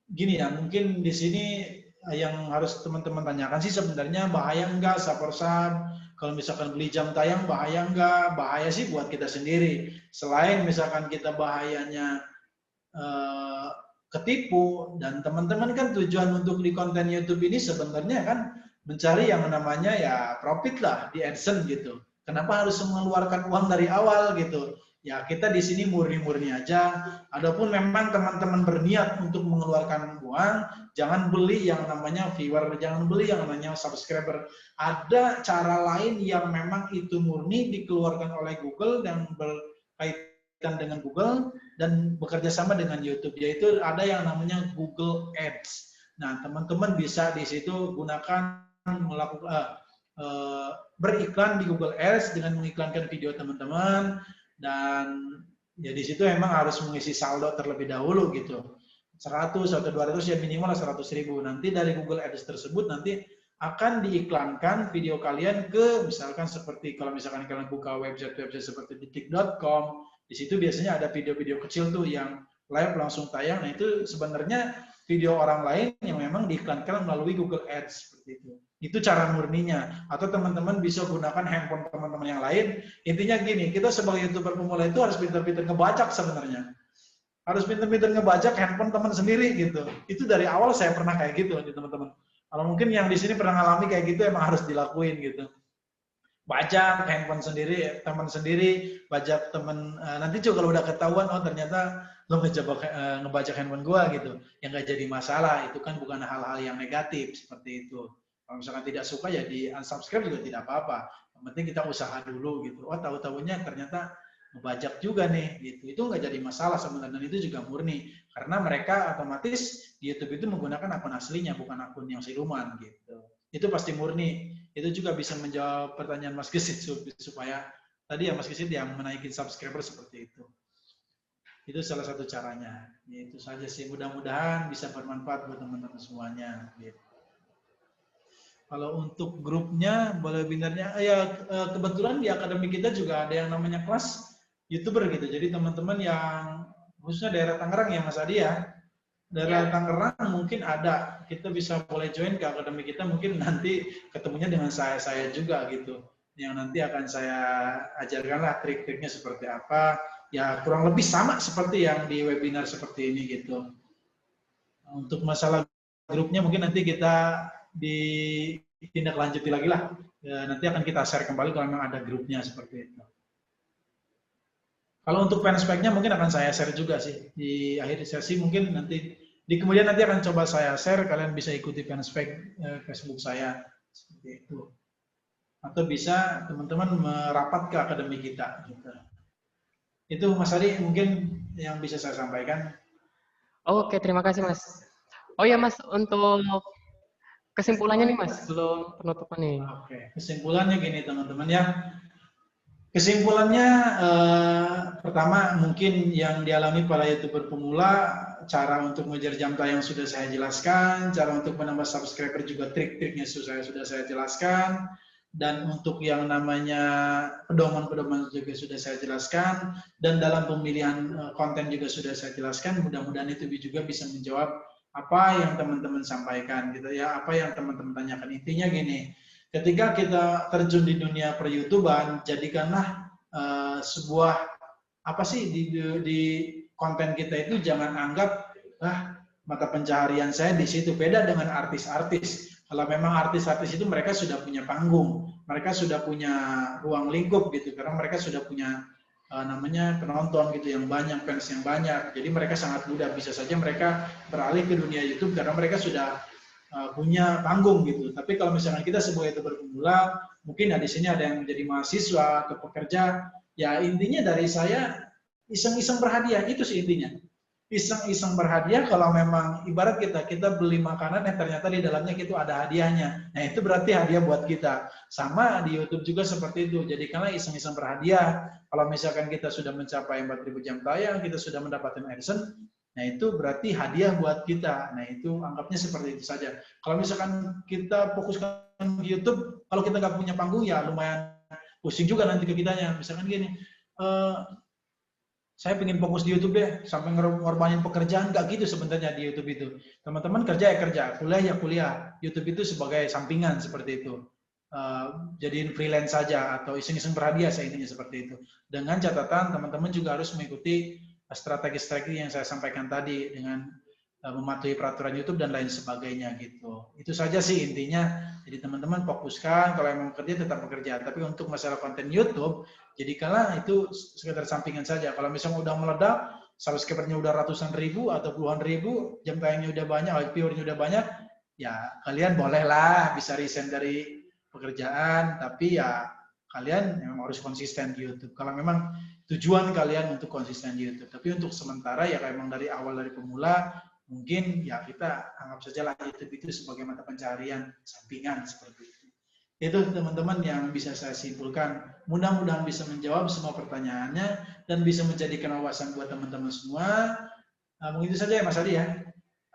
gini ya, mungkin di sini yang harus teman-teman tanyakan sih sebenarnya bahaya enggak Saporsam? Kalau misalkan beli jam tayang bahaya enggak? Bahaya sih buat kita sendiri. Selain misalkan kita bahayanya ketipu, dan teman-teman kan tujuan untuk di konten YouTube ini sebenarnya kan mencari yang namanya ya profit lah di AdSense gitu. Kenapa harus mengeluarkan uang dari awal gitu? Ya kita di sini murni-murni aja. Adapun memang teman-teman berniat untuk mengeluarkan uang, jangan beli yang namanya viewer, jangan beli yang namanya subscriber. Ada cara lain yang memang itu murni dikeluarkan oleh Google dan berkaitan dengan Google dan bekerja sama dengan YouTube, yaitu ada yang namanya Google Ads. Nah, teman-teman bisa di situ gunakan melakukan beriklan di Google Ads dengan mengiklankan video teman-teman, dan ya di situ emang harus mengisi saldo terlebih dahulu gitu. 100 atau 200 ya minimal 100.000. Nanti dari Google Ads tersebut nanti akan diiklankan video kalian ke misalkan seperti kalau misalkan kalian buka website-website seperti detik.com. Di situ biasanya ada video-video kecil tuh yang live langsung tayang. Nah itu sebenarnya video orang lain yang memang diiklankan melalui Google Ads seperti itu. Itu cara murninya. Atau teman-teman bisa gunakan handphone teman-teman yang lain. Intinya gini, kita sebagai YouTuber pemula itu harus pintar-pintar ngebajak sebenarnya. Harus pintar-pintar ngebajak handphone teman sendiri gitu. Itu dari awal saya pernah kayak gitu teman-teman. Kalau mungkin yang di sini pernah ngalami kayak gitu emang harus dilakuin gitu. Bajak handphone sendiri, teman sendiri, bajak teman. Nanti juga kalau udah ketahuan, oh ternyata lo ngebajak handphone gua gitu, yang nggak jadi masalah. Itu kan bukan hal-hal yang negatif seperti itu. Kalau misalkan tidak suka ya di unsubscribe juga tidak apa-apa. Yang penting kita usaha dulu gitu. Oh tahu-tahunya ternyata ngebajak juga nih gitu. Itu nggak jadi masalah sebenarnya, dan itu juga murni karena mereka otomatis di YouTube itu menggunakan akun aslinya, bukan akun yang siluman gitu. Itu pasti murni. Itu juga bisa menjawab pertanyaan Mas Gesit supaya tadi ya Mas Gesit yang menaikin subscriber seperti itu. Itu salah satu caranya. Itu saja sih, mudah-mudahan bisa bermanfaat buat teman-teman semuanya. Gitu. Kalau untuk grupnya, webinarnya, ya kebetulan di akademi kita juga ada yang namanya kelas YouTuber gitu. Jadi teman-teman yang khususnya daerah Tangerang ya Mas Adi ya, daerah Tangerang mungkin ada, kita bisa boleh join ke akademi kita, mungkin nanti ketemunya dengan saya juga gitu, yang nanti akan saya ajarkan lah trik-triknya seperti apa, ya kurang lebih sama seperti yang di webinar seperti ini gitu. Untuk masalah grupnya mungkin nanti kita ditindaklanjuti lagi lah, ya, nanti akan kita share kembali kalau memang ada grupnya seperti itu. Kalau untuk fanspage-nya mungkin akan saya share juga sih di akhir sesi, mungkin nanti di kemudian nanti akan coba saya share, kalian bisa ikuti fanspage Facebook saya seperti itu, atau bisa teman-teman merapat ke akademi kita gitu. Itu Mas Adi mungkin yang bisa saya sampaikan. Oke, terima kasih Mas. Oh ya Mas, untuk kesimpulannya nih Mas, belum penutupan nih. Oke, kesimpulannya gini teman-teman ya. Kesimpulannya pertama mungkin yang dialami para YouTuber pemula, cara untuk mengejar jam tayang sudah saya jelaskan, cara untuk menambah subscriber juga trik-triknya sudah saya jelaskan, dan untuk yang namanya pedoman-pedoman juga sudah saya jelaskan, dan dalam pemilihan konten juga sudah saya jelaskan. Mudah-mudahan itu juga bisa menjawab apa yang teman-teman sampaikan gitu ya, apa yang teman-teman tanyakan. Intinya gini, ketika kita terjun di dunia per-YouTuban, jadikanlah sebuah apa sih di konten kita itu jangan anggap mata pencaharian saya di situ. Beda dengan artis-artis. Kalau memang artis-artis itu mereka sudah punya panggung, mereka sudah punya ruang lingkup gitu, karena mereka sudah punya namanya penonton gitu yang banyak, fans yang banyak. Jadi mereka sangat mudah, bisa saja mereka beralih ke dunia YouTube karena mereka sudah punya panggung gitu. Tapi kalau misalkan kita sebagai youtuber pemula, mungkin di sini ada yang menjadi mahasiswa atau pekerja, ya intinya dari saya iseng-iseng berhadiah, itu sih intinya. Iseng-iseng berhadiah kalau memang ibarat kita beli makanan yang ternyata di dalamnya itu ada hadiahnya. Nah, itu berarti hadiah buat kita. Sama di YouTube juga seperti itu. Jadi karena iseng-iseng berhadiah, kalau misalkan kita sudah mencapai 4.000 jam tayang, kita sudah mendapatkan AdSense, nah itu berarti hadiah buat kita. Nah, itu anggapnya seperti itu saja. Kalau misalkan kita fokuskan di YouTube, kalau kita nggak punya panggung ya lumayan pusing juga nanti ke kitanya. Misalkan gini, saya pengen fokus di YouTube deh, sampai ngorbanin pekerjaan, nggak gitu sebenarnya di YouTube itu. Teman-teman kerja ya kerja, kuliah ya kuliah. YouTube itu sebagai sampingan seperti itu. Jadiin freelance saja atau iseng-iseng berhadiah, saya intinya seperti itu. Dengan catatan teman-teman juga harus mengikuti strategi-strategi yang saya sampaikan tadi dengan mematuhi peraturan YouTube dan lain sebagainya gitu. Itu saja sih intinya. Jadi teman-teman fokuskan, kalau emang kerja tetap bekerja. Tapi untuk masalah konten YouTube, jadikanlah itu sekedar sampingan saja. Kalau misalnya udah meledak, subscriber-nya udah ratusan ribu atau puluhan ribu, jam tayangnya udah banyak, viewer-nya udah banyak, ya kalian bolehlah bisa resign dari pekerjaan, tapi ya kalian memang harus konsisten di YouTube. Kalau memang tujuan kalian untuk konsisten di YouTube. Tapi untuk sementara ya memang dari awal dari pemula, mungkin ya kita anggap saja lah YouTube itu sebagai mata pencarian sampingan seperti itu. Itu teman-teman yang bisa saya simpulkan. Mudah-mudahan bisa menjawab semua pertanyaannya dan bisa menjadikan wawasan buat teman-teman semua. Mungkin itu saja ya Mas Adi ya.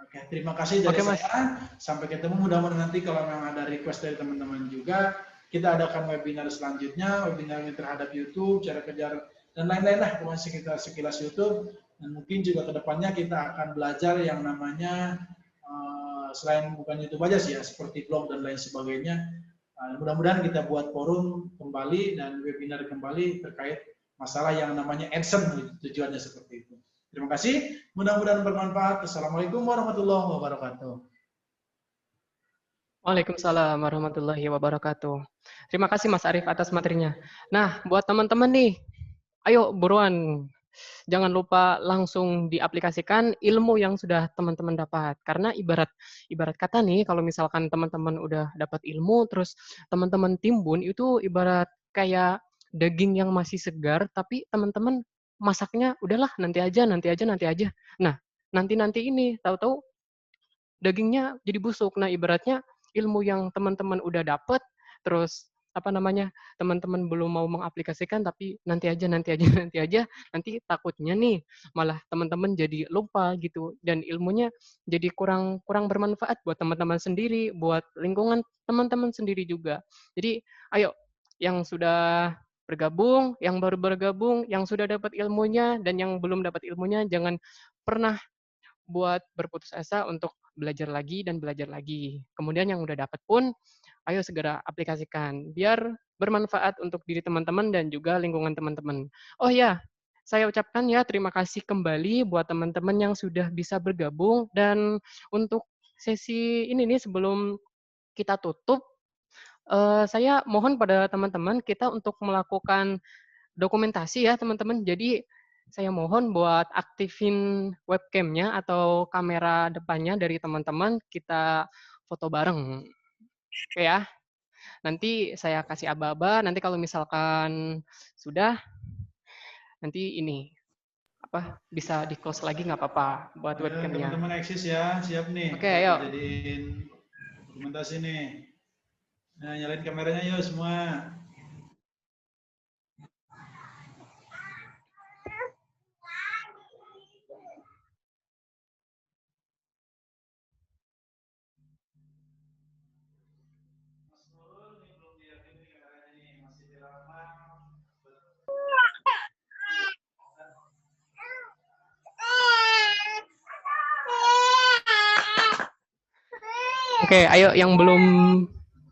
Oke, terima kasih dari saya. Sampai ketemu, mudah-mudahan nanti kalau memang ada request dari teman-teman juga, kita adakan webinar selanjutnya, webinar terhadap YouTube, cara kejar, dan lain-lain lah, pokoknya sekilas YouTube. Dan mungkin juga kedepannya kita akan belajar yang namanya, selain bukan YouTube aja sih ya, seperti blog dan lain sebagainya. Mudah-mudahan kita buat forum kembali dan webinar kembali terkait masalah yang namanya AdSense, tujuannya seperti itu. Terima kasih, mudah-mudahan bermanfaat. Assalamualaikum warahmatullahi wabarakatuh. Waalaikumsalam warahmatullahi wabarakatuh. Terima kasih Mas Arief atas materinya. Nah, buat teman-teman nih, ayo buruan. Jangan lupa langsung diaplikasikan ilmu yang sudah teman-teman dapat. Karena ibarat kata nih, kalau misalkan teman-teman udah dapat ilmu, terus teman-teman timbun, itu ibarat kayak daging yang masih segar, tapi teman-teman masaknya udahlah nanti aja. Nah, nanti ini tahu-tahu dagingnya jadi busuk. Nah, ibaratnya ilmu yang teman-teman udah dapat, terus teman-teman belum mau mengaplikasikan, tapi nanti aja, nanti takutnya nih malah teman-teman jadi lupa gitu, dan ilmunya jadi kurang bermanfaat buat teman-teman sendiri, buat lingkungan teman-teman sendiri juga. Jadi, ayo yang sudah bergabung, yang baru bergabung, yang sudah dapat ilmunya, dan yang belum dapat ilmunya, jangan pernah buat berputus asa untuk belajar lagi dan belajar lagi. Kemudian yang udah dapat pun, ayo segera aplikasikan, biar bermanfaat untuk diri teman-teman dan juga lingkungan teman-teman. Oh ya, saya ucapkan ya terima kasih kembali buat teman-teman yang sudah bisa bergabung, dan untuk sesi ini nih sebelum kita tutup, saya mohon pada teman-teman kita untuk melakukan dokumentasi ya teman-teman. Jadi saya mohon buat aktifin webcam-nya atau kamera depannya dari teman-teman, kita foto bareng. Oke ya. Nanti saya kasih aba-aba, nanti kalau misalkan sudah, nanti ini bisa di-close lagi nggak apa-apa buat webcam-nya. Teman-teman eksis ya, siap nih. Oke, ayo. Jadiin dokumentasi nih. Nah, nyalain kameranya yuk semua. Oke, ayo yang belum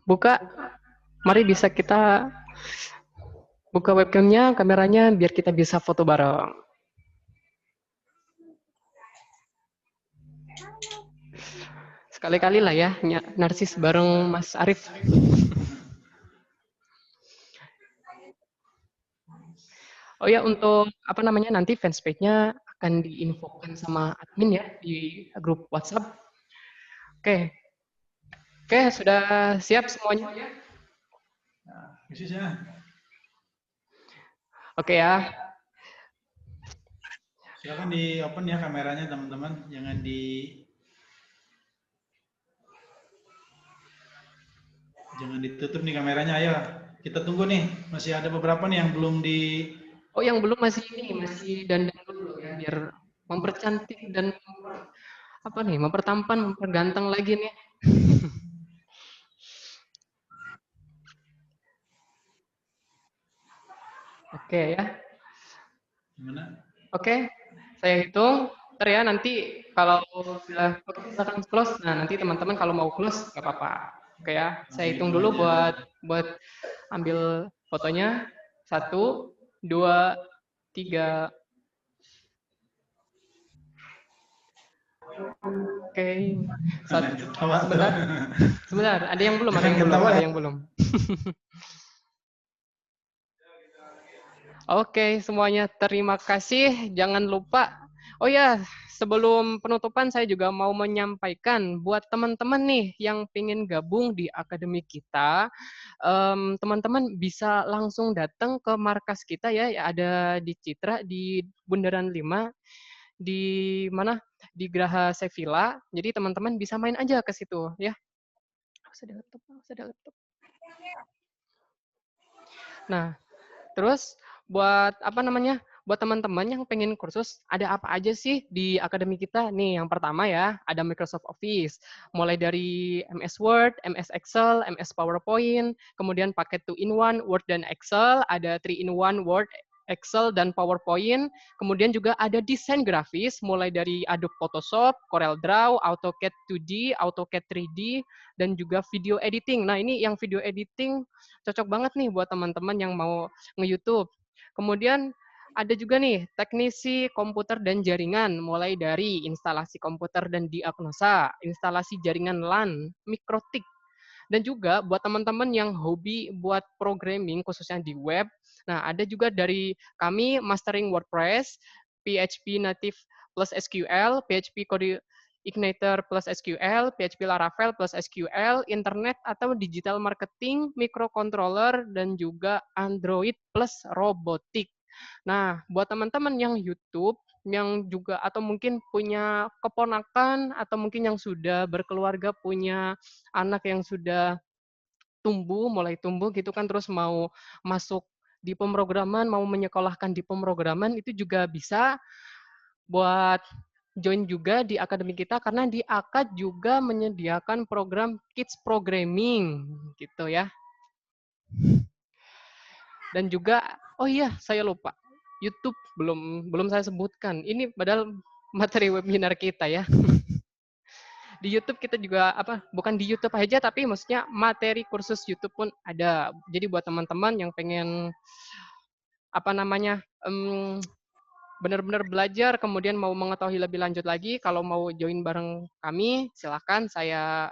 buka, mari bisa kita buka webcam-nya, kameranya, biar kita bisa foto bareng. Sekali-kali lah ya, narsis bareng Mas Arief. Oh ya, untuk nanti fanspage-nya akan diinfokan sama admin ya di grup WhatsApp. Oke. Oke, sudah siap semuanya? Nah, khususnya. Oke ya. Silakan di open ya kameranya teman-teman, jangan ditutup nih kameranya. Ayo, kita tunggu nih. Masih ada beberapa nih yang belum di. Oh, yang belum masih ini, masih dandan dulu ya, biar mempercantik dan apa nih, mempertampan, memperganteng lagi nih. Oke ya. Gimana? Oke, saya hitung. Ntar ya, nanti kalau sudah silakan close. Nah, nanti teman-teman kalau mau close nggak apa-apa. Oke ya, saya Oke, hitung itu dulu aja. buat ambil fotonya. 1, 2, 3. Oke. Ketawa tuh. Sebentar. Ada yang belum, Jangan ketawa ada ya. yang belum. Oke, semuanya terima kasih. Jangan lupa. Oh ya, sebelum penutupan saya juga mau menyampaikan buat teman-teman nih yang ingin gabung di akademi kita, teman-teman bisa langsung datang ke markas kita ya, ada di Citra di Bundaran 5 di mana? Di Graha Sevilla. Jadi teman-teman bisa main aja ke situ ya. Ada laptop. Nah, terus buat apa namanya? Buat teman-teman yang pengen kursus, ada apa aja sih di akademi kita? Nih, yang pertama ya, ada Microsoft Office. Mulai dari MS Word, MS Excel, MS PowerPoint, kemudian paket 2-in-1 Word dan Excel, ada 3-in-1 Word, Excel, dan PowerPoint. Kemudian juga ada desain grafis, mulai dari Adobe Photoshop, Corel Draw, AutoCAD 2D, AutoCAD 3D, dan juga video editing. Nah, ini yang video editing cocok banget nih buat teman-teman yang mau nge-YouTube. Kemudian ada juga nih teknisi komputer dan jaringan, mulai dari instalasi komputer dan diagnosa, instalasi jaringan LAN, mikrotik, dan juga buat teman-teman yang hobi buat programming khususnya di web. Nah, ada juga dari kami mastering WordPress, PHP native plus SQL, PHP Igniter plus SQL, PHP Laravel plus SQL, internet atau digital marketing, microcontroller, dan juga Android plus robotik. Nah, buat teman-teman yang YouTube, yang juga atau mungkin punya keponakan atau mungkin yang sudah berkeluarga punya anak yang sudah mulai tumbuh gitu kan, terus mau masuk di pemrograman, mau menyekolahkan di pemrograman, itu juga bisa buat join juga di akademi kita, karena di AKAD juga menyediakan program Kids Programming gitu ya. Dan juga, oh iya, saya lupa, YouTube belum saya sebutkan. Ini padahal materi webinar kita ya. Di YouTube kita juga bukan di YouTube aja, tapi maksudnya materi kursus YouTube pun ada. Jadi buat teman-teman yang pengen benar-benar belajar, kemudian mau mengetahui lebih lanjut lagi, kalau mau join bareng kami, silahkan. Saya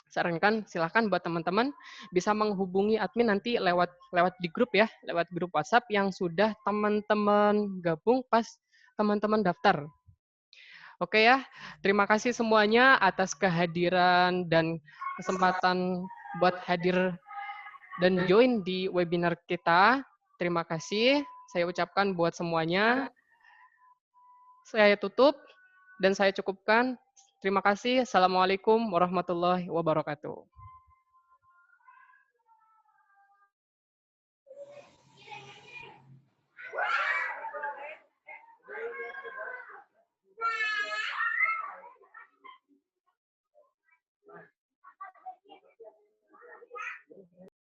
sarankan silahkan buat teman-teman bisa menghubungi admin nanti lewat di grup ya, lewat grup WhatsApp yang sudah teman-teman gabung pas teman-teman daftar. Oke ya, terima kasih semuanya atas kehadiran dan kesempatan buat hadir dan join di webinar kita. Terima kasih saya ucapkan buat semuanya. Saya tutup dan saya cukupkan. Terima kasih. Assalamualaikum warahmatullahi wabarakatuh.